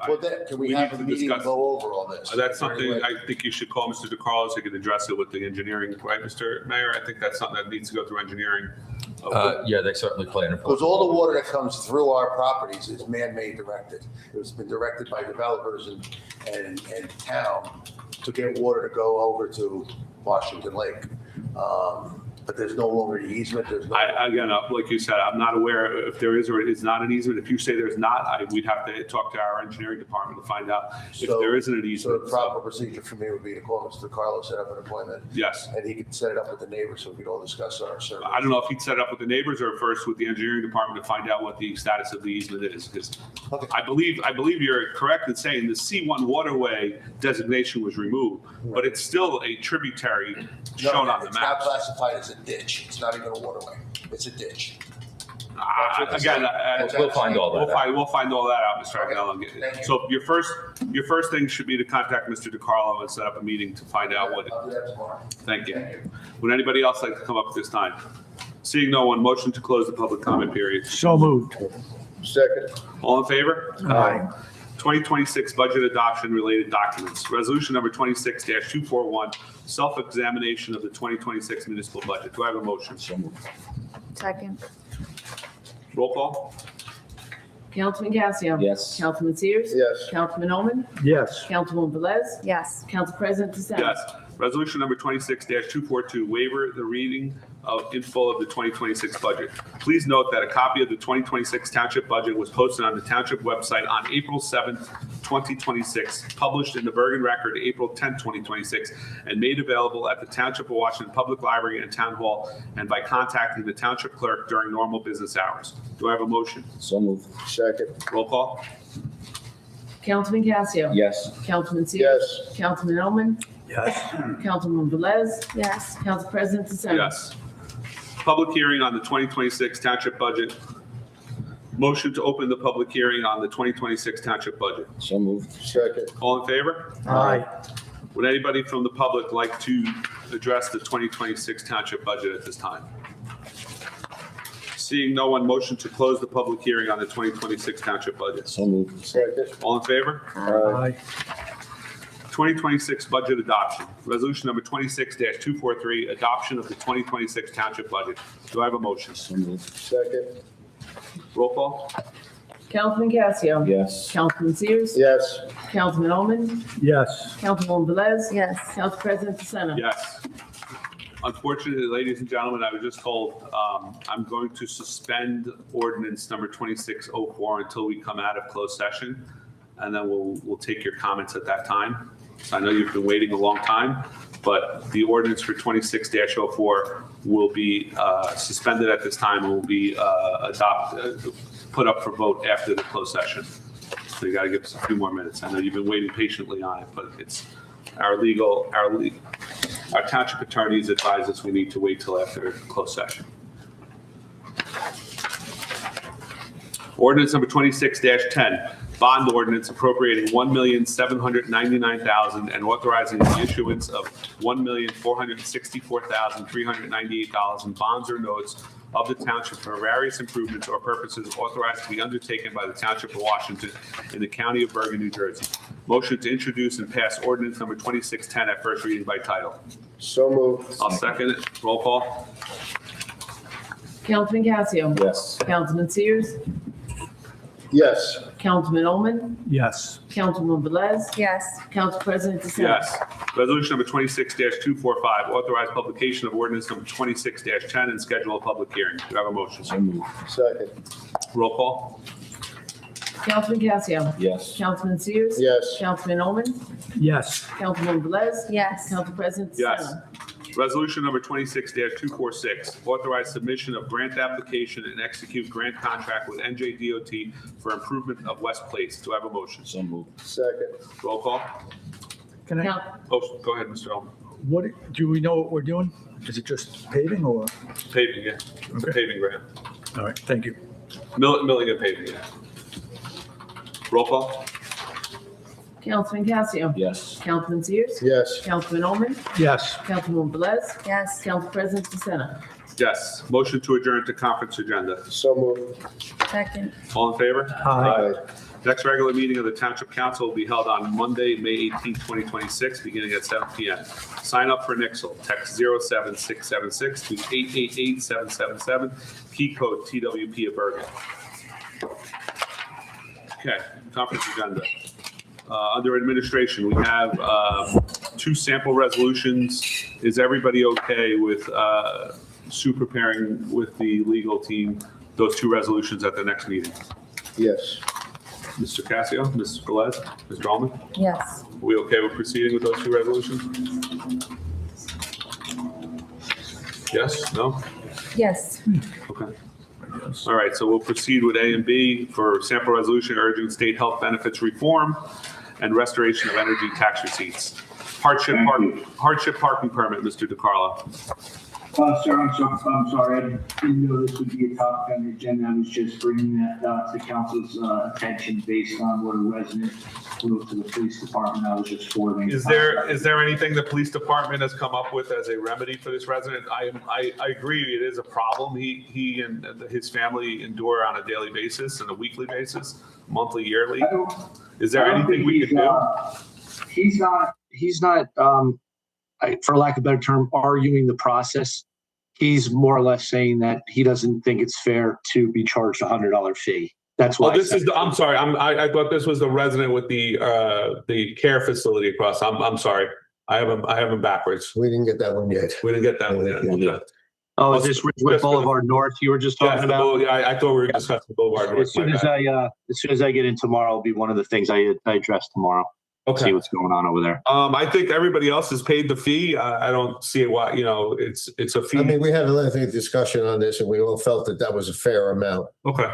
Well, then, can we we have need a to meeting discuss- to go over all this? that's something I think you should call Mr. DeCarlo so he can address it with the engineering, right, Mr. Mayor? I think that's something that needs to go through engineering. Yeah, they certainly play an Because all the water that comes through our properties is man-made directed. It's been directed by developers and town to get water to go over to Washington Lake. But there's no longer an easement, there's no. Again, like you said, I'm not aware if there is or is not an easement. If you say there's not, we'd have to talk to our engineering department to find out if So- there isn't an So easement. the proper procedure for me would be to call Mr. Carlos, set up an appointment, Yes. and he could set it up with the neighbors so we could all discuss our survey. I don't know if he'd set it up with the neighbors or first with the engineering department to find out what the status of the easement is. Because Okay. I believe you're correct in saying the C1 waterway designation was removed, but it's still a tributary shown on the It's not map. classified as a ditch. It's not even a waterway. It's a ditch. Again, We'll find all that out. We'll find all that out, Mr. Agnello. and get- Thank you. So your first thing should be to contact Mr. DeCarlo and set up a meeting to find out what. I'll do that tomorrow. Thank you. Would anybody else like to come up at this time? Seeing no one, motion to close the public comment period. So moved. Second. All in favor? Aye. 2026 budget adoption related documents. Resolution number 26-241, self-examination of the 2026 municipal budget. Do I have a motion? Second. Roll call? Councilman Casio. Yes. Councilman Sears. Yes. Councilman Oman. Yes. Councilwoman Velez. Yes. Council President DeSantis. Yes. Resolution number 26-242, waiver the reading in full of the 2026 budget. Please note that a copy of the 2026 township budget was posted on the township website on April 7th, 2026, published in the Bergen Record April 10th, 2026, and made available at the Township of Washington Public Library and Town Hall and by contacting the township clerk during normal business hours. Do I have a motion? So moved. Second. Roll call? Councilman Casio. Yes. Councilman Sears. Yes. Councilman Oman. Yes. Councilwoman Velez. Yes. Council President DeSantis. Yes. Public hearing on the 2026 township budget. Motion to open the public hearing on the 2026 township budget. So moved. Second. All in favor? Aye. Would anybody from the public like to address the 2026 township budget at this time? Seeing no one, motion to close the public hearing on the 2026 township budget. So moved. Second. All in favor? Aye. 2026 budget adoption. Resolution number 26-243, adoption of the 2026 township budget. Do I have a motion? So moved. Second. Roll call? Councilman Casio. Yes. Councilman Sears. Yes. Councilman Oman. Yes. Councilwoman Velez. Yes. Council President DeSantis. Yes. Unfortunately, ladies and gentlemen, I was just told I'm going to suspend ordinance number 2604 until we come out of closed session, and then we'll take your comments at that time. So I know you've been waiting a long time, but the ordinance for 26-04 will be suspended at this time and will be put up for vote after the closed session. So you got to give us a few more minutes. I know you've been waiting patiently on it, but it's our township attorneys advise us we need to wait till after closed session. Ordinance number 26-10, bond ordinance appropriating $1,799,000 and authorizing the issuance of $1,464,398 in bonds or notes of the township for various improvements or purposes authorized to be undertaken by the Township of Washington in the County of Bergen, New Jersey. Motion to introduce and pass ordinance number 2610 at first reading by title. So moved. I'll second it. Roll call. Councilman Casio. Yes. Councilman Sears. Yes. Councilman Ullman. Yes. Councilwoman Velez. Yes. Council President DeSantis. Yes. Resolution number 26-245, authorize publication of ordinance number 26-10 and schedule a public hearing. Do you have a motion? So moved. Second. Roll call. Councilman Casio. Yes. Councilman Sears. Yes. Councilman Ullman. Yes. Councilwoman Velez. Yes. Council President Yes. DeSantis. Resolution number 26-246, authorize submission of grant application and execute grant contract with NJDOT for improvement of West Place. Do I have a motion? So moved. Second. Roll call. Can I, Count- Oh, go ahead, Mr. Elman. what, do we know what we're doing? Is it just paving or? Paving, yeah. It's a paving grant. All right, thank you. Milling and paving, yeah. Roll call. Councilman Casio. Yes. Councilman Sears. Yes. Councilman Ullman. Yes. Councilwoman Velez. Yes. Council President DeSantis. Yes. Motion to adjourn to conference agenda. So moved. Second. All in favor? Aye. Next regular meeting of the Township Council will be held on Monday, May 18, 2026, beginning at 7 p.m. Sign up for Nixle. Text 07676 to 888-777. Key code TWP of Bergen. Okay, conference agenda. Under administration, we have 2 sample resolutions. Is everybody okay with Sue preparing with the legal team those 2 resolutions at the next meeting? Yes. Mr. Casio, Ms. Velez, Mr. Allman, Yes. are we okay with proceeding with those 2 resolutions? Yes, no? Yes. Okay. All right, so we'll proceed with A and B for sample resolution urging state health benefits reform and restoration of energy tax receipts. Hardship parking permit, Mr. DeCarlo. Sir, I'm sorry, I didn't know this would be a topic on the agenda. I was just bringing that to council's attention based on what a resident wrote to the police department. I was just forwarding. Is there anything the police department has come up with as a remedy for this resident? I agree, it is a problem. He and his family endure on a daily basis and a weekly basis, monthly, yearly. Is there anything we can do? He's not, for lack of a better term, arguing the process. He's more or less saying that he doesn't think it's fair to be charged a $100 fee. That's why. I'm sorry. I thought this was the resident with the care facility across. I'm sorry. I have him backwards. We didn't get that one yet. We didn't get that one yet. Okay. Oh, is this Ridgewood Boulevard North you were just talking about? Yeah, I thought we were discussing Boulevard North. As soon as I get in tomorrow, it'll be one of the things I address tomorrow. Okay. See what's going on over there. I think everybody else has paid the fee. I don't see why, it's a fee. I mean, we had a lengthy discussion on this and we all felt that that was a fair amount, Okay.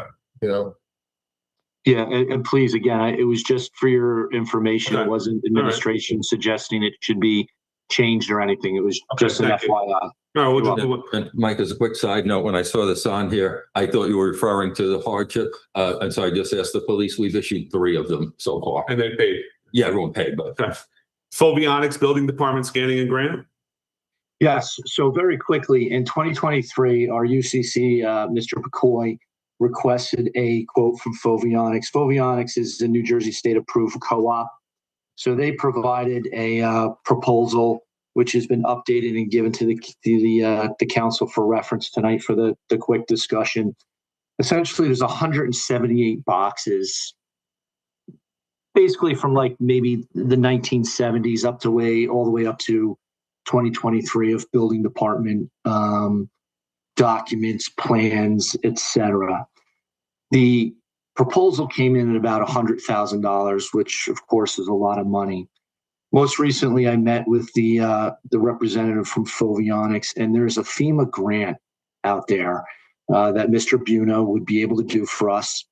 Yeah, and please, again, it was just for your information. Okay. It wasn't administration suggesting it should be changed or anything. It was just an thank you. FYI. No, we'll just, And Mike, as a quick side note, when I saw this on here, I thought you were referring to the hardship. And so I just asked the police. We've issued 3 of them so far. and they paid. Yeah, everyone paid, but Okay. Fovionics Building Department scanning and grant. Yes. So very quickly, in 2023, our UCC, Mr. McCoy, requested a quote from Fovionics. Fovionics is a New Jersey state approved co-op. So they provided a proposal, which has been updated and given to the council for reference tonight for the quick discussion. Essentially, there's 178 boxes, basically from like maybe the 1970s all the way up to 2023 of building department documents, plans, etc. The proposal came in at about $100,000, which of course is a lot of money. Most recently, I met with the representative from Fovionics, and there's a FEMA grant out there that Mr. Buno would be able to do for us.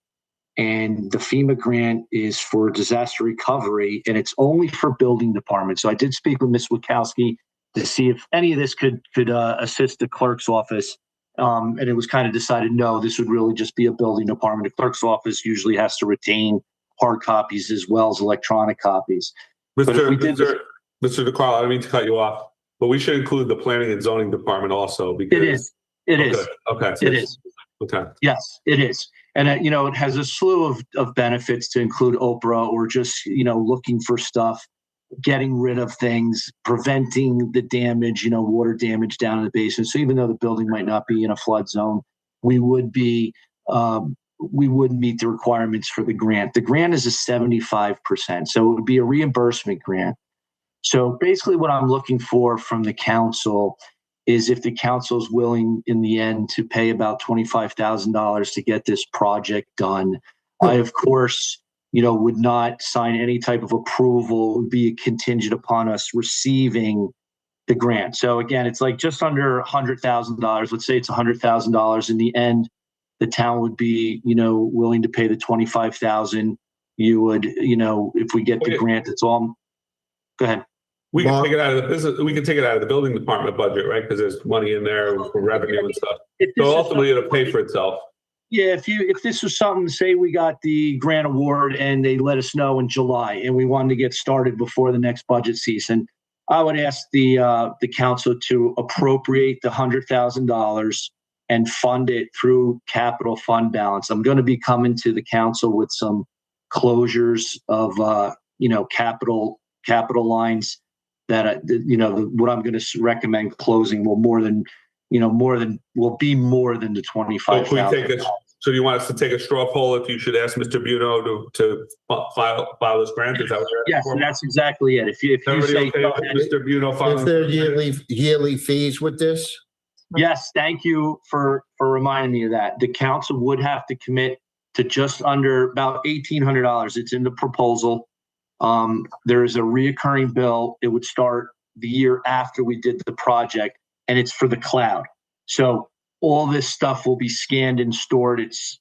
And the FEMA grant is for disaster recovery, and it's only for building department. So I did speak with Ms. Wachowski to see if any of this could assist the clerk's office. And it was kind of decided, no, this would really just be a building department. The clerk's office usually has to retain hard copies as well as electronic copies. Mr. DeCarlo, I don't mean to cut you off, but we should include the planning and zoning department also because It is. Okay. It is. Okay. Yes, it is. And, it has a slew of benefits to include Oprah or just, looking for stuff, getting rid of things, preventing the damage, water damage down in the basement. So even though the building might not be in a flood zone, we would meet the requirements for the grant. The grant is a 75%. So it would be a reimbursement grant. So basically what I'm looking for from the council is if the council is willing in the end to pay about $25,000 to get this project done. I, of course, would not sign any type of approval. It would be contingent upon us receiving the grant. So again, it's like just under $100,000. Let's say it's $100,000. In the end, the town would be, willing to pay the $25,000. You would, if we get the grant, it's all. Go ahead. We can take it out of the business. We can take it out of the building department budget, right? Because there's money in there for revenue and stuff. So ultimately, it'll pay for itself. Yeah, if this was something, say we got the grant award and they let us know in July and we wanted to get started before the next budget season, I would ask the council to appropriate the $100,000 and fund it through capital fund balance. I'm going to be coming to the council with some closures of capital lines that what I'm going to recommend closing will be more than the $25,000. So you want us to take a straw poll if you should ask Mr. Buno to file this grant? Is that what you're Yes, that's exactly it. If you say okay with Mr. Buno filing? Is there yearly fees with this? Yes, thank you for reminding me of that. The council would have to commit to just under about $1,800. It's in the proposal. There is a reoccurring bill. It would start the year after we did the project, and it's for the cloud. So all this stuff will be scanned and stored. It's,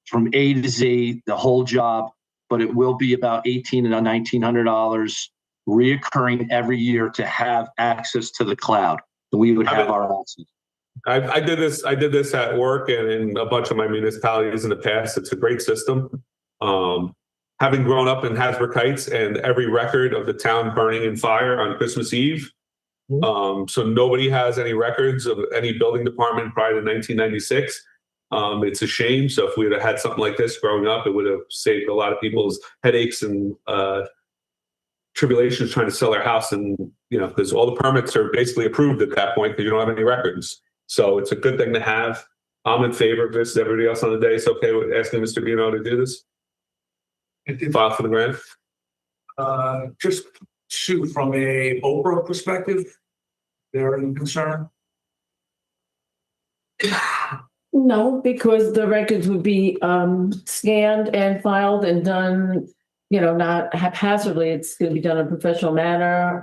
from A to Z, the whole job, but it will be about $1,800 to $1,900 reoccurring every year to have access to the cloud. We would have our access. I did this at work and in a bunch of my municipalities in the past. It's a great system. Having grown up in Hasbrook Heights and every record of the town burning in fire on Christmas Eve. So nobody has any records of any building department prior to 1996. It's a shame. So if we had had something like this growing up, it would have saved a lot of people's headaches and tribulations trying to sell their house. And, because all the permits are basically approved at that point because you don't have any records. So it's a good thing to have. I'm in favor of this. Everybody else on the day is okay with asking Mr. Buno to do this? File for the grant? Just shoot from a Oprah perspective, there any concern? No, because the records would be scanned and filed and done, not haphazardly. It's going to be done in a professional manner.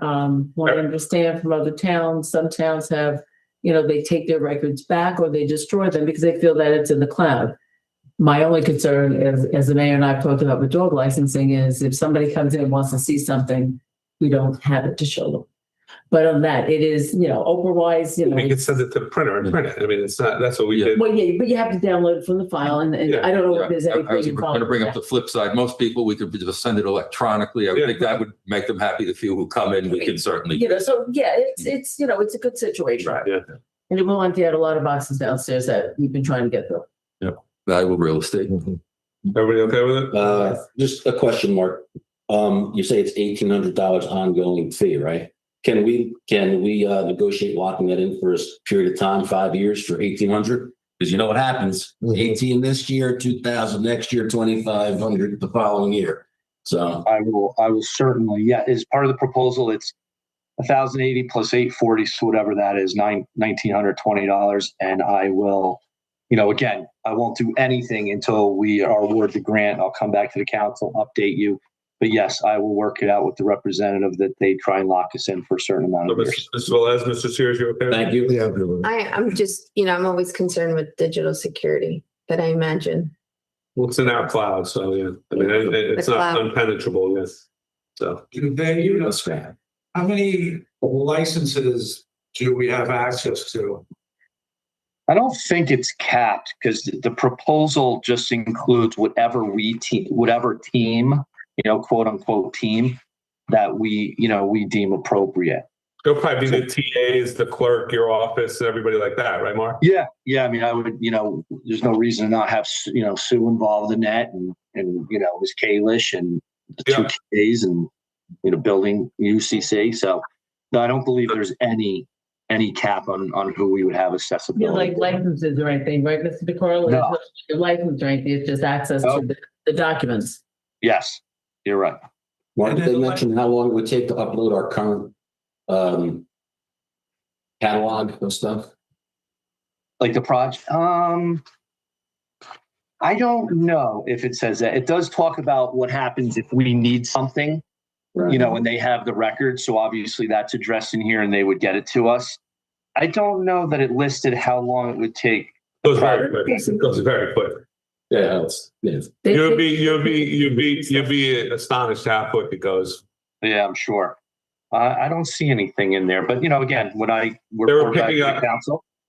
What I understand from other towns, some towns have, they take their records back or they destroy them because they feel that it's in the cloud. My only concern, as the mayor and I talked about with dog licensing, is if somebody comes in and wants to see something, we don't have it to show them. But on that, it is, Oprah-wise, We could send it to the printer and print it. I mean, it's not, that's what we did. Well, yeah, but you have to download it from the file, and I don't know if there's I was anything going to bring up involved. the flip side. Most people, we could just send it electronically. I would think that would make them happy. The few who come in, we can certainly. So yeah, it's it's a good situation. Yeah. And it will empty out a lot of boxes downstairs that we've been trying to get through. Valuable real estate. Everybody okay with it? Just a question, Mark. You say it's $1,800 ongoing fee, right? Can we negotiate locking that in for a period of time, 5 years for $1,800? Because you know what happens, 18 this year, 2,000 next year, 2,500 the following year. So I will certainly, yeah, as part of the proposal, it's 1,080 plus 840, so whatever that is, $1,920. And I will, again, I won't do anything until we are awarded the grant. I'll come back to the council, update you. But yes, I will work it out with the representative that they try and lock us in for a certain amount of years. Mr. Velez, Mr. Sears, you okay? thank you. Yeah. I'm just, I'm always concerned with digital security that I imagine. Well, it's in our cloud, so yeah. I mean, it's The not cloud. impenetrable, yes. So. How many licenses do we have access to? I don't think it's capped because the proposal just includes whatever team, quote unquote team that we deem appropriate. It'll probably be the TAs, the clerk, your office, everybody like that, right, Mark? Yeah. I mean, I would, there's no reason to not have, Sue involved in that and Ms. Kalish and the two TAs and, building UCC. So no, I don't believe there's any cap on who we would have accessibility. Like licenses or anything, right, Mr. DeCarlo? No. Your license or anything, it's just access to the documents. Yes, you're right. Mark, did they mention how long it would take to upload our current catalog of stuff? Like the project, I don't know if it says that. It does talk about what happens if we need something, and they have the record. So obviously that's addressed in here and they would get it to us. I don't know that it listed how long it would take. It goes very quick. It goes very quick. Yeah, You'd be astonished how quick it goes. Yeah, I'm sure. I don't see anything in there, but again, when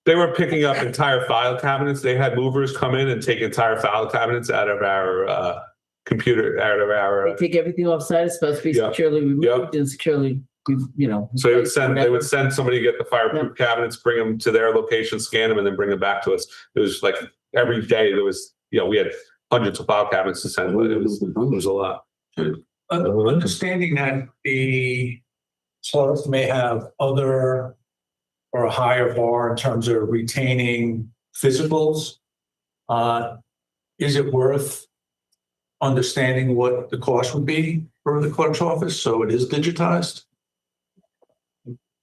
they were picking up entire file cabinets. They had movers come in and take entire file cabinets out of our computer, They take everything offsite. It's supposed to be securely removed and securely, So they would send somebody to get the fireproof cabinets, bring them to their location, scan them, and then bring them back to us. It was like every day there was, we had hundreds of file cabinets to send, but it was a lot. Understanding that the clerk may have other or a higher bar in terms of retaining physicals, is it worth understanding what the cost would be for the clerk's office so it is digitized?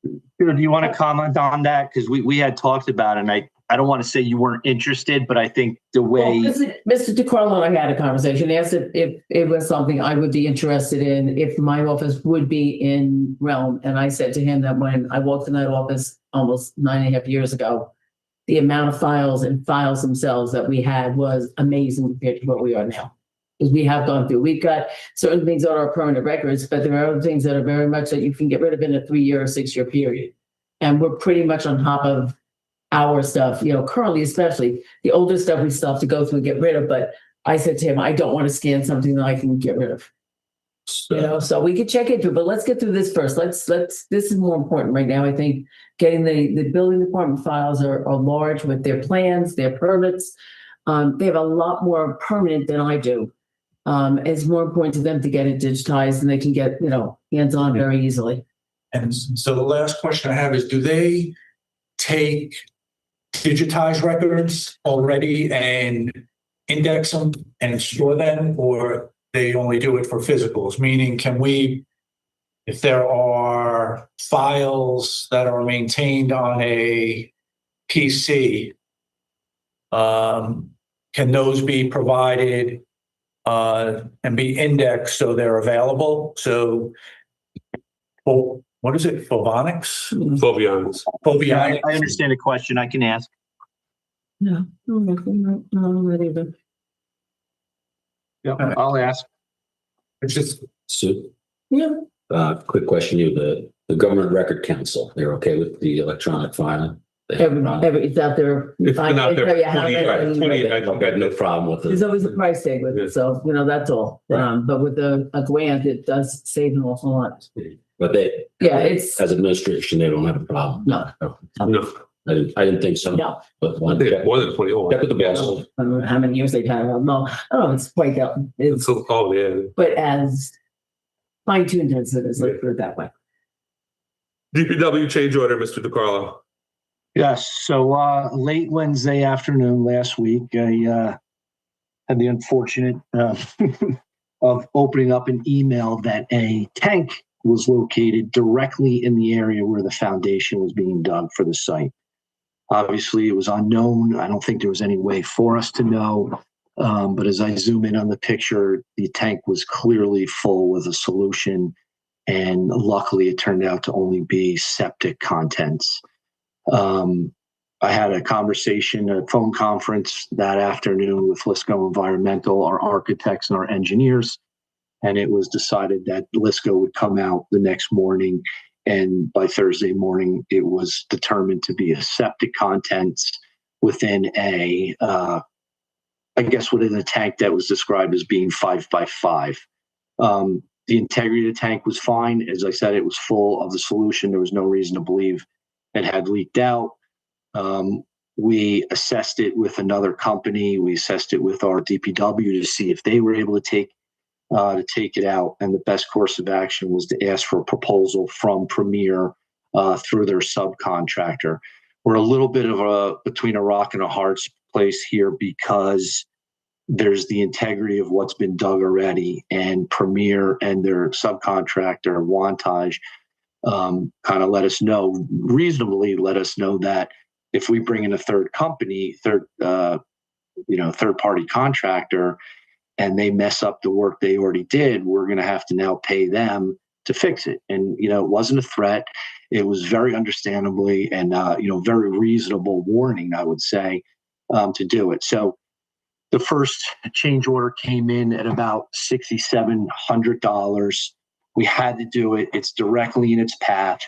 Do you want to comment on that? Because we had talked about it, and I don't want to say you weren't interested, but I think the way Mr. DeCarlo and I had a conversation. He asked if it was something I would be interested in, if my office would be in realm. And I said to him that when I walked in that office almost 9.5 years ago, the amount of files themselves that we had was amazing compared to what we are now. Because we have gone through, we've got certain things on our permanent records, but there are other things that are very much that you can get rid of in a 3-year or 6-year period. And we're pretty much on top of our stuff, currently, especially the older stuff we still have to go through and get rid of. But I said to him, I don't want to scan something that I can get rid of. So we could check into it, but let's get through this first. This is more important right now. I think getting the building department files are large with their plans, their permits. They have a lot more permanent than I do. It's more important to them to get it digitized and they can get, hands-on very easily. And so the last question I have is, do they take digitized records already and index them and store them, or they only do it for physicals? Meaning, can we, if there are files that are maintained on a PC, can those be provided and be indexed so they're available? So, what is it? Phobionics? Phobionics. I understand the question. I can ask. No, not even. Yeah, I'll ask. It's just Sue, Yeah. quick question, the Government Record Council, they're okay with the electronic filing? It's out there. It's been out there for 20 years. 20 years. I've got no problem with it. There's always a price tag with it, so that's all. Right. But with a grant, it does save an awful lot. But it's as administration, they don't have a problem. no, No, I didn't think so. no. But I think it's more than 20. check with the boss. I don't know how many years they've had. I don't know. It's quite out. But as fine tuned as it is, let's put it that way. DPW change order, Mr. DeCarlo. Yes. So late Wednesday afternoon last week, I had the unfortunate of opening up an email that a tank was located directly in the area where the foundation was being dug for the site. Obviously, it was unknown. I don't think there was any way for us to know. But as I zoom in on the picture, the tank was clearly full with a solution. And luckily, it turned out to only be septic contents. I had a phone conference that afternoon with Lisco Environmental, our architects and our engineers. And it was decided that Lisco would come out the next morning. And by Thursday morning, it was determined to be a septic contents within within a tank that was described as being 5 by 5. The integrity of the tank was fine. As I said, it was full of the solution. There was no reason to believe it had leaked out. We assessed it with another company. We assessed it with our DPW to see if they were able to take it out. And the best course of action was to ask for a proposal from Premier through their subcontractor. We're a little bit of between a rock and a hard place here because there's the integrity of what's been dug already, and Premier and their subcontractor Wantage kind of reasonably let us know that if we bring in a third company, third-party contractor, and they mess up the work they already did, we're going to have to now pay them to fix it. And, it wasn't a threat. It was very understandably and, very reasonable warning, I would say, to do it. So the first change order came in at about $6,700. We had to do it. It's directly in its path.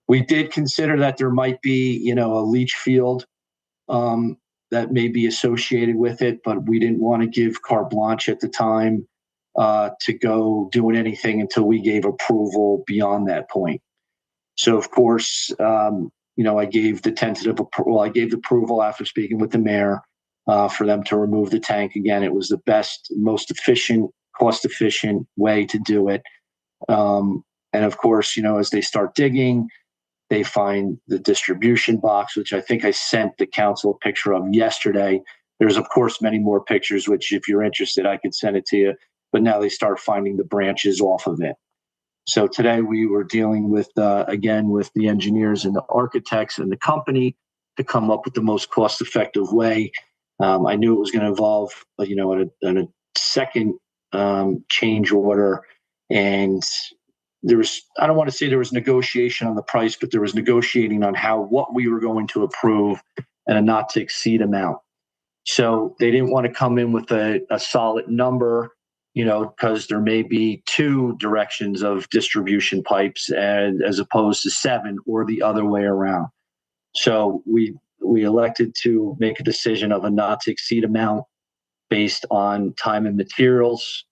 We did consider that there might be, a leach field that may be associated with it, but we didn't want to give carte blanche at the time to go doing anything until we gave approval beyond that point. So, of course, I gave the tentative approval. I gave the approval after speaking with the mayor for them to remove the tank. Again, it was the best, most efficient, cost-efficient way to do it. And of course, as they start digging, they find the distribution box, which I think I sent the council a picture of yesterday. There's, of course, many more pictures, which if you're interested, I could send it to you. But now they start finding the branches off of it. So today we were dealing with, again, with the engineers and the architects and the company to come up with the most cost-effective way. I knew it was going to involve, a second change order, and I don't want to say there was negotiation on the price, but there was negotiating on what we were going to approve and a not to exceed amount. So they didn't want to come in with a solid number, because there may be two directions of distribution pipes and as opposed to 7 or the other way around. So we elected to make a decision of a not to exceed amount based on time and materials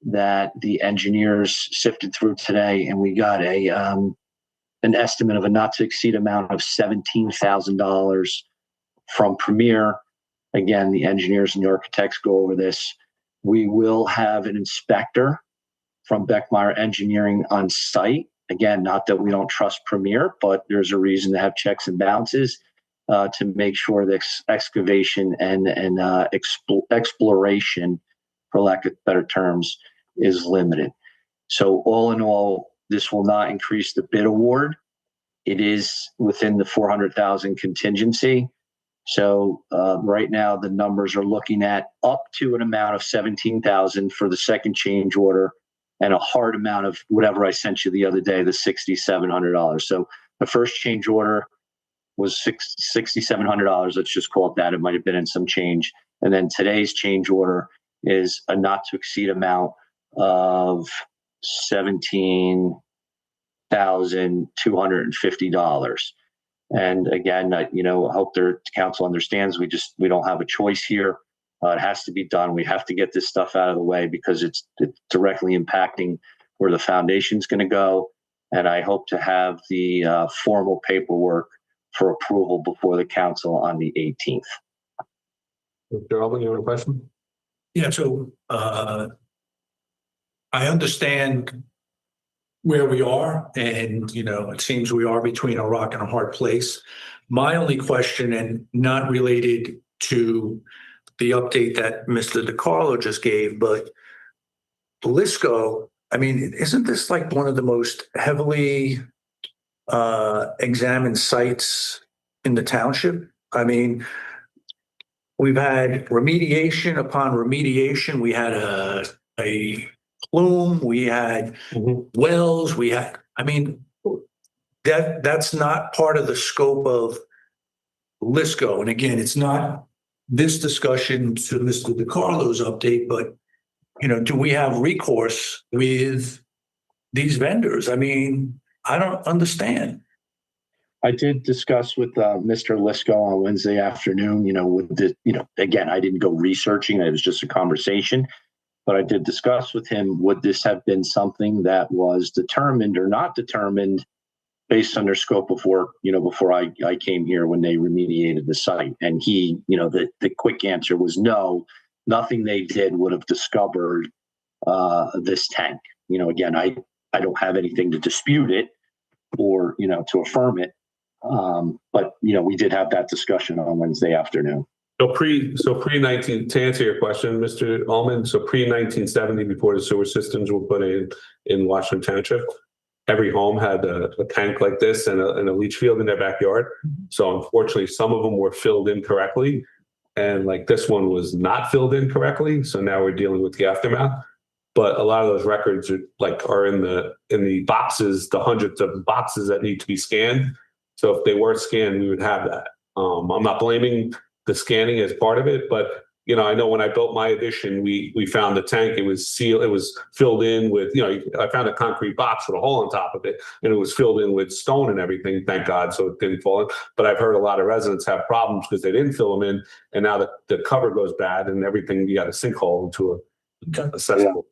that the engineers sifted through today, and we got an estimate of a not to exceed amount of $17,000 from Premier. Again, the engineers and the architects go over this. We will have an inspector from Beckmeyer Engineering on site. Again, not that we don't trust Premier, but there's a reason to have checks and balances to make sure the excavation and exploration, for lack of better terms, is limited. So all in all, this will not increase the bid award. It is within the $400,000 contingency. So right now the numbers are looking at up to an amount of $17,000 for the second change order, and a hard amount of whatever I sent you the other day, the $6,700. So the first change order was $6,700. Let's just call it that. It might have been in some change. And then today's change order is a not to exceed amount of $17,250. And again, I hope their council understands we don't have a choice here. It has to be done. We have to get this stuff out of the way because it's directly impacting where the foundation's going to go. And I hope to have the formal paperwork for approval before the council on the 18th. Mr. Alvin, you have a question? Yeah, so I understand where we are, and it seems we are between a rock and a hard place. My only question, and not related to the update that Mr. DiCarlo just gave, but Lisco, isn't this like one of the most heavily examined sites in the township? We've had remediation upon remediation. We had a plume, we had wells, that's not part of the scope of Lisco. And again, it's not this discussion to Mr. DiCarlo's update, but do we have recourse with these vendors? I don't understand. I did discuss with Mr. Lisco on Wednesday afternoon, again, I didn't go researching. It was just a conversation. But I did discuss with him, would this have been something that was determined or not determined based on their scope of work, before I came here when they remediated the site? And he, the quick answer was no, nothing they did would have discovered this tank. Again, I don't have anything to dispute it or, to affirm it. But we did have that discussion on Wednesday afternoon. So pre-19, to answer your question, Mr. Ullman, so pre-1970, before the sewer systems were put in Washington Township, every home had a tank like this and a leach field in their backyard. So unfortunately, some of them were filled in correctly. And like this one was not filled in correctly. So now we're dealing with the aftermath. But a lot of those records are in the boxes, the hundreds of boxes that need to be scanned. So if they were scanned, we would have that. I'm not blaming the scanning as part of it, but I know when I built my addition, we found the tank. It was sealed. It was filled in with, I found a concrete box with a hole on top of it, and it was filled in with stone and everything. Thank God, so it didn't fall in. But I've heard a lot of residents have problems because they didn't fill them in, and now the cover goes bad and everything. You got a sinkhole into a cesspool.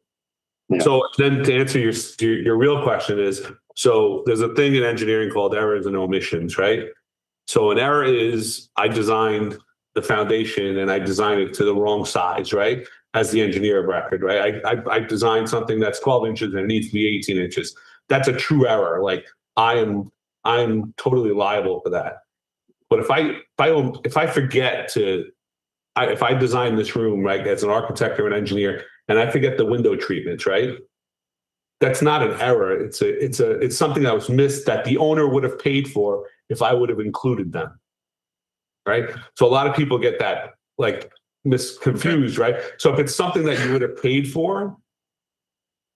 Yeah. So then, to answer your real question is, so there's a thing in engineering called errors and omissions, right? So an error is I designed the foundation and I designed it to the wrong size, right? As the engineer of record, right? I designed something that's 12 inches and it needs to be 18 inches. That's a true error. Like I'm totally liable for that. But if I forget to, if I design this room, right, as an architect or an engineer, and I forget the window treatments, right? That's not an error. It's something that was missed that the owner would have paid for if I would have included them. Right. So a lot of people get that like confused, right? So if it's something that you would have paid for,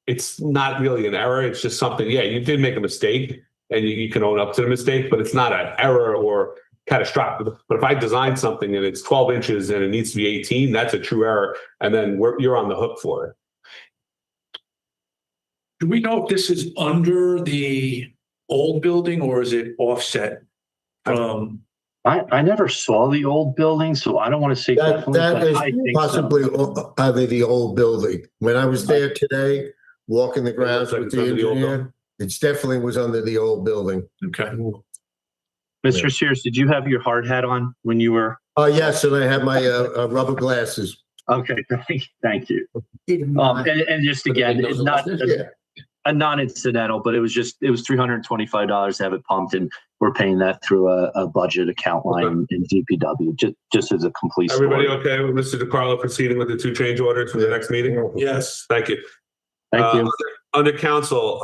it's not really an error. It's just something, yeah, you did make a mistake and you can own up to the mistake, but it's not an error or catastrophic. But if I design something and it's 12 inches and it needs to be 18, that's a true error. And then you're on the hook for it. Do we know if this is under the old building or is it offset from? I never saw the old building, so I don't want to say definitely, That but is I think possibly so. either the old building. When I was there today, walking the grounds like with it's the under the old engineer, it definitely was under the old building. Okay. Mr. Sears, did you have your hard hat on when you were? Oh, yes, and I had my rubber glasses. Okay, thank you. And just again, it's not a non-incidental, but it was $325 to have it pumped, and we're paying that through a budget account line in DPW, just as a complete story. Everybody okay with Mr. DiCarlo proceeding with the 2 change orders for the next meeting? Yes. Thank you. Thank you. Under council,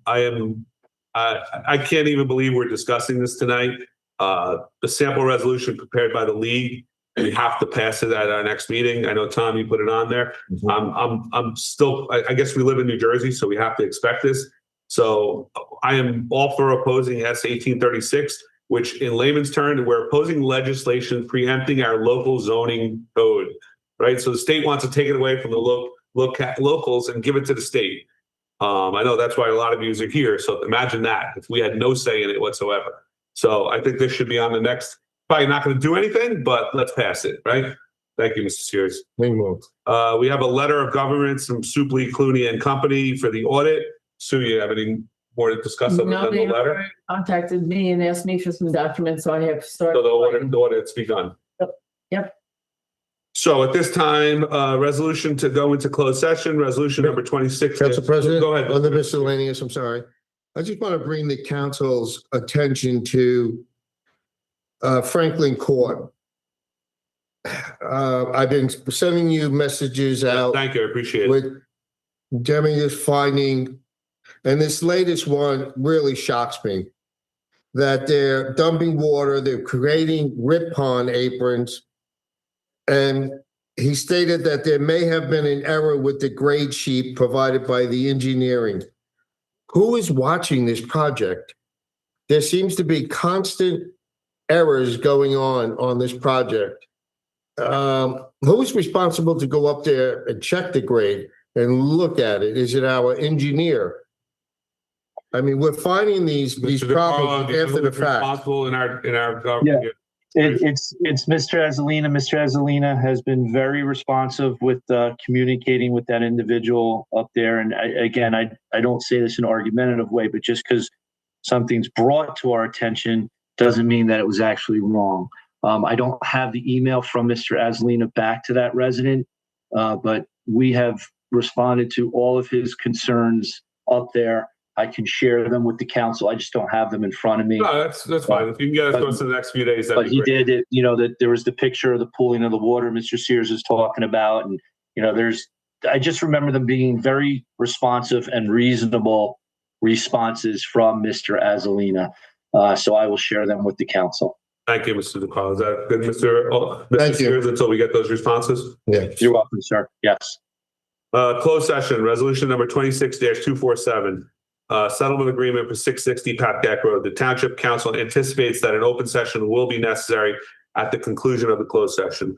I can't even believe we're discussing this tonight. The sample resolution prepared by the league, we have to pass it at our next meeting. I know, Tom, you put it on there. I'm still, I guess we live in New Jersey, so we have to expect this. So I am all for opposing S 1836, which in layman's terms, we're opposing legislation preempting our local zoning code, right? So the state wants to take it away from the locals and give it to the state. I know that's why a lot of you are here. So imagine that if we had no say in it whatsoever. So I think this should be on the next. Probably not going to do anything, but let's pass it, right? Thank you, Mr. Sears. We have a letter of governance from Supley, Clooney and Company for the audit. Sue, you have any more to discuss other than the letter? Contacted me and asked me for some documents, so I have started. So the audit's begun. Yep. So at this time, resolution to go into closed session, resolution number 26. Council President, Go ahead. on the miscellaneous, I'm sorry. I just want to bring the council's attention to Franklin Court. I've been sending you messages out. Thank you, I appreciate it. With Demi is finding, and this latest one really shocks me, that they're dumping water, they're creating rip pond aprons. And he stated that there may have been an error with the grade sheet provided by the engineering. Who is watching this project? There seems to be constant errors going on this project. Who is responsible to go up there and check the grade and look at it? Is it our engineer? I mean, we're finding these problems after the fact. Responsible in our government. It's Mr. Azalina. Mr. Azalina has been very responsive with communicating with that individual up there. And I don't say this in an argumentative way, but just because something's brought to our attention doesn't mean that it was actually wrong. I don't have the email from Mr. Azalina back to that resident, but we have responded to all of his concerns up there. I can share them with the council. I just don't have them in front of me. No, that's fine. If you can get it to us in the next few days, that'd But be he great. did it, that there was the picture of the pooling of the water Mr. Sears is talking about. And, I just remember them being very responsive and reasonable responses from Mr. Azalina. So I will share them with the council. Thank you, Mr. DeCarlo. Is that good, Mr. Thank you. Spears, until we get those responses? Yeah. You're welcome, sir. Yes. Closed session, resolution number 26-247. Settlement agreement for 660 Papcack Road. The Township Council anticipates that an open session will be necessary at the conclusion of the closed session.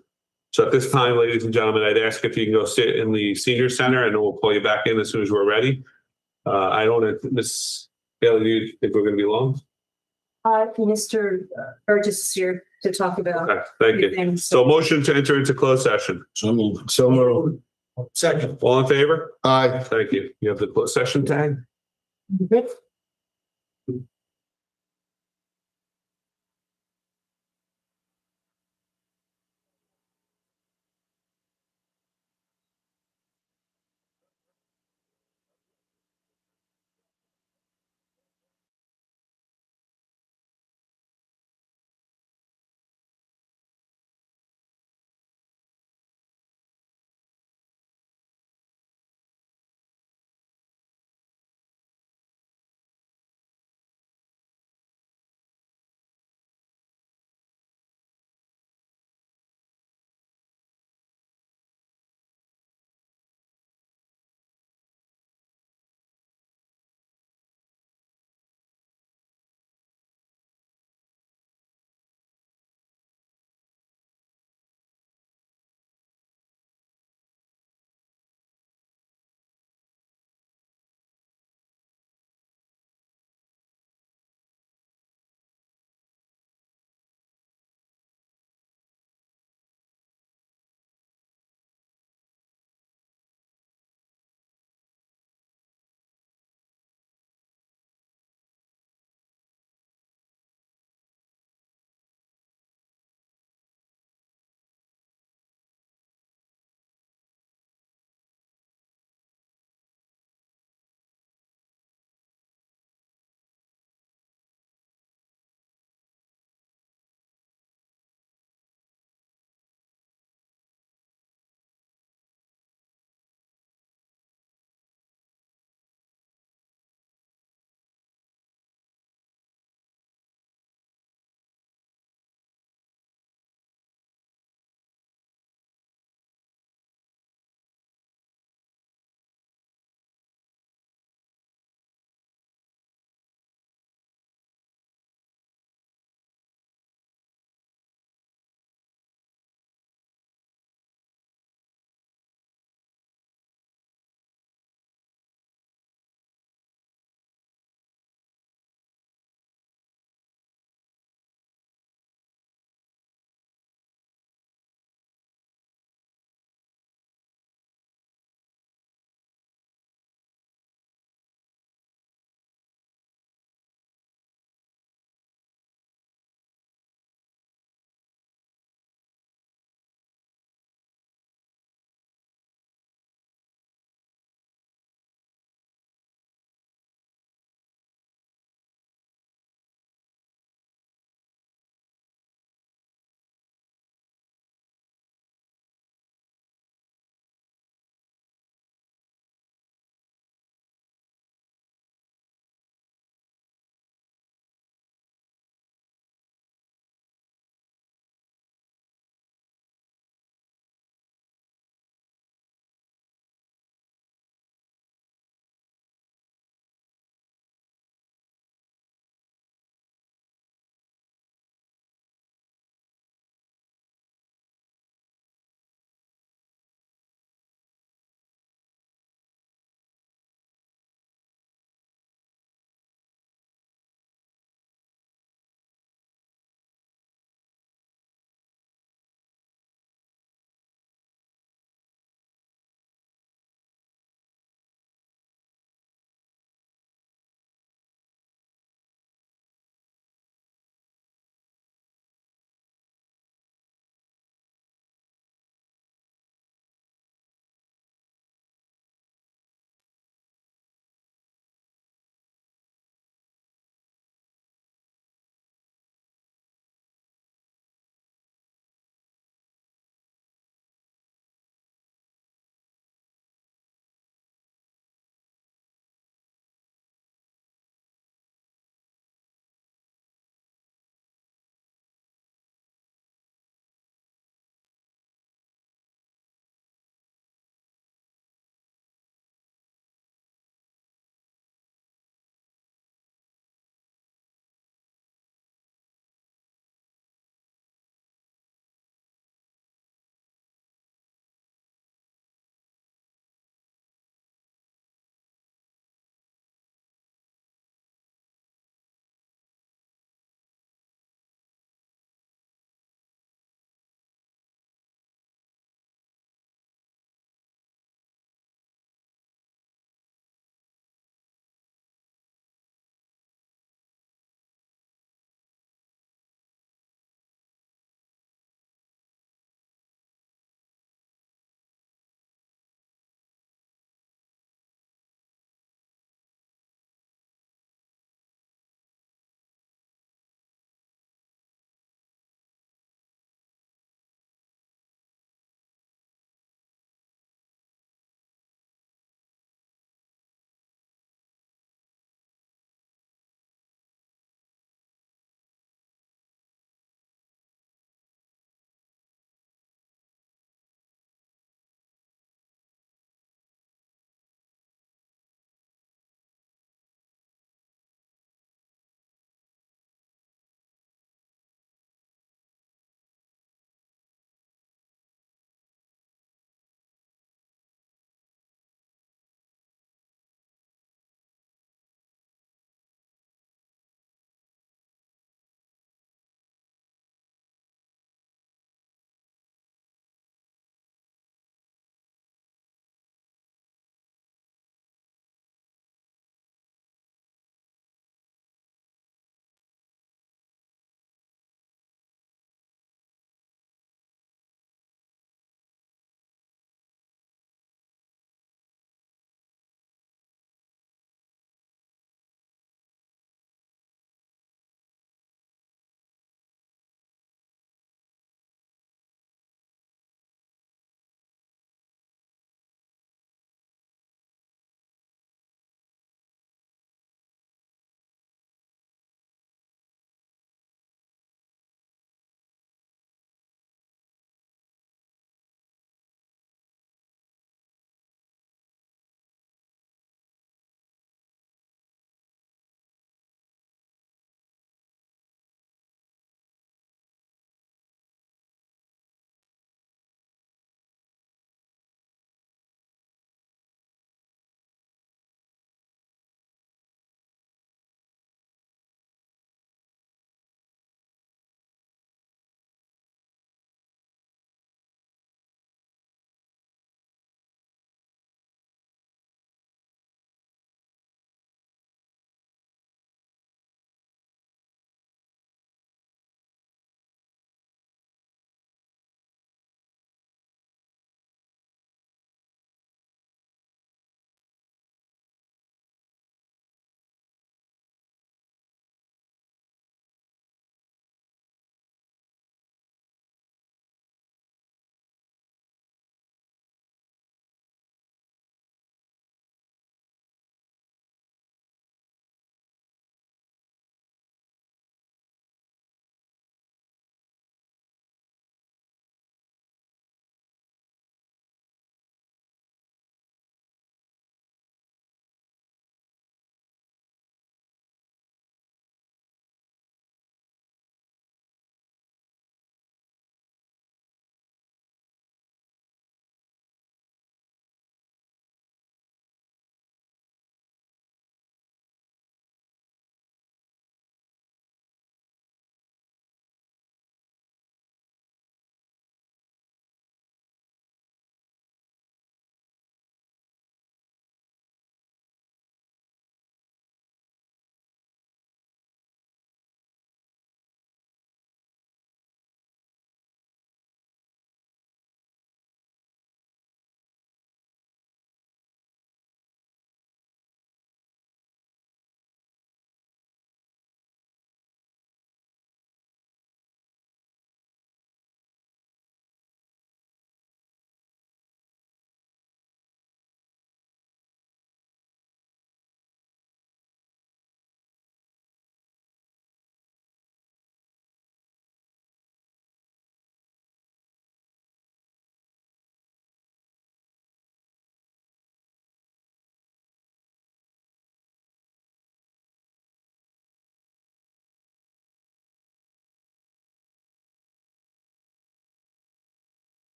So at this time, ladies and gentlemen, I'd ask if you can go sit in the senior center and then we'll pull you back in as soon as we're ready. I don't, Ms. Bailey, do you think we're going to be long? Mr. Burgess is here to talk about. Okay, thank you. things. So motion to enter into closed session. So moved. So moved. Second. All in favor? Aye. Thank you. You have the closed session tag? Good.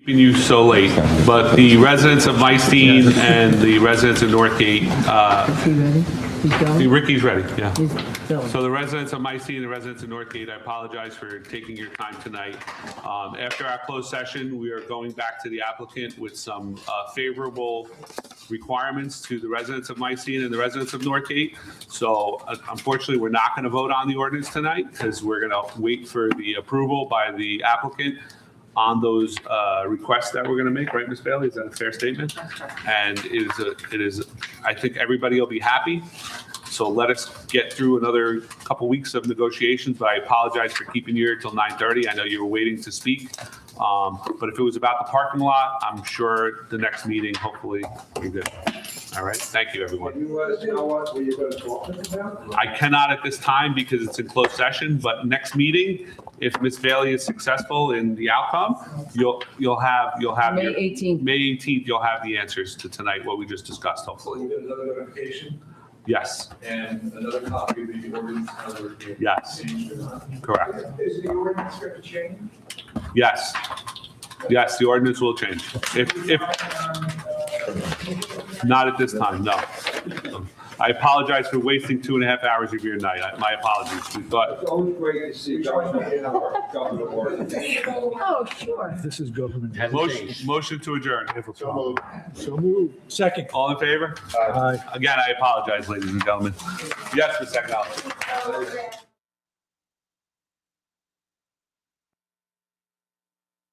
You so late, but the residents of Mystine and the residents of Northgate, Is he ready? He's going? Ricky's ready, yeah. He's going. So the residents of Mystine and the residents of Northgate, I apologize for taking your time tonight. After our closed session, we are going back to the applicant with some favorable requirements to the residents of Mystine and the residents of Northgate. So unfortunately, we're not going to vote on the ordinance tonight because we're going to wait for the approval by the applicant on those requests that we're going to make, right, Ms. Bailey? Is that a fair statement? And it is, I think everybody will be happy. So let us get through another couple weeks of negotiations, but I apologize for keeping you here till 9:30. I know you were waiting to speak. But if it was about the parking lot, I'm sure the next meeting, hopefully, you're good. All right, thank you, everyone. Can you let us know what you're going to talk about? I cannot at this time because it's in closed session, but next meeting, if Ms. Bailey is successful in the outcome, you'll have May your, 18th. May 18th, you'll have the answers to tonight, what we just discussed, hopefully. Will you get another notification Yes, and another copy of the ordinance? yes, correct. Is the ordinance going to change? Yes, yes, the ordinance will change. If not at this time, no. I apologize for wasting 2.5 hours of your night. My apologies. We thought, It's always great to see government in our government ordinance. Oh, sure. This is government. motion to adjourn. So moved. Second. All in favor? Aye. Again, I apologize, ladies and gentlemen. Yes, Ms. Agnelli.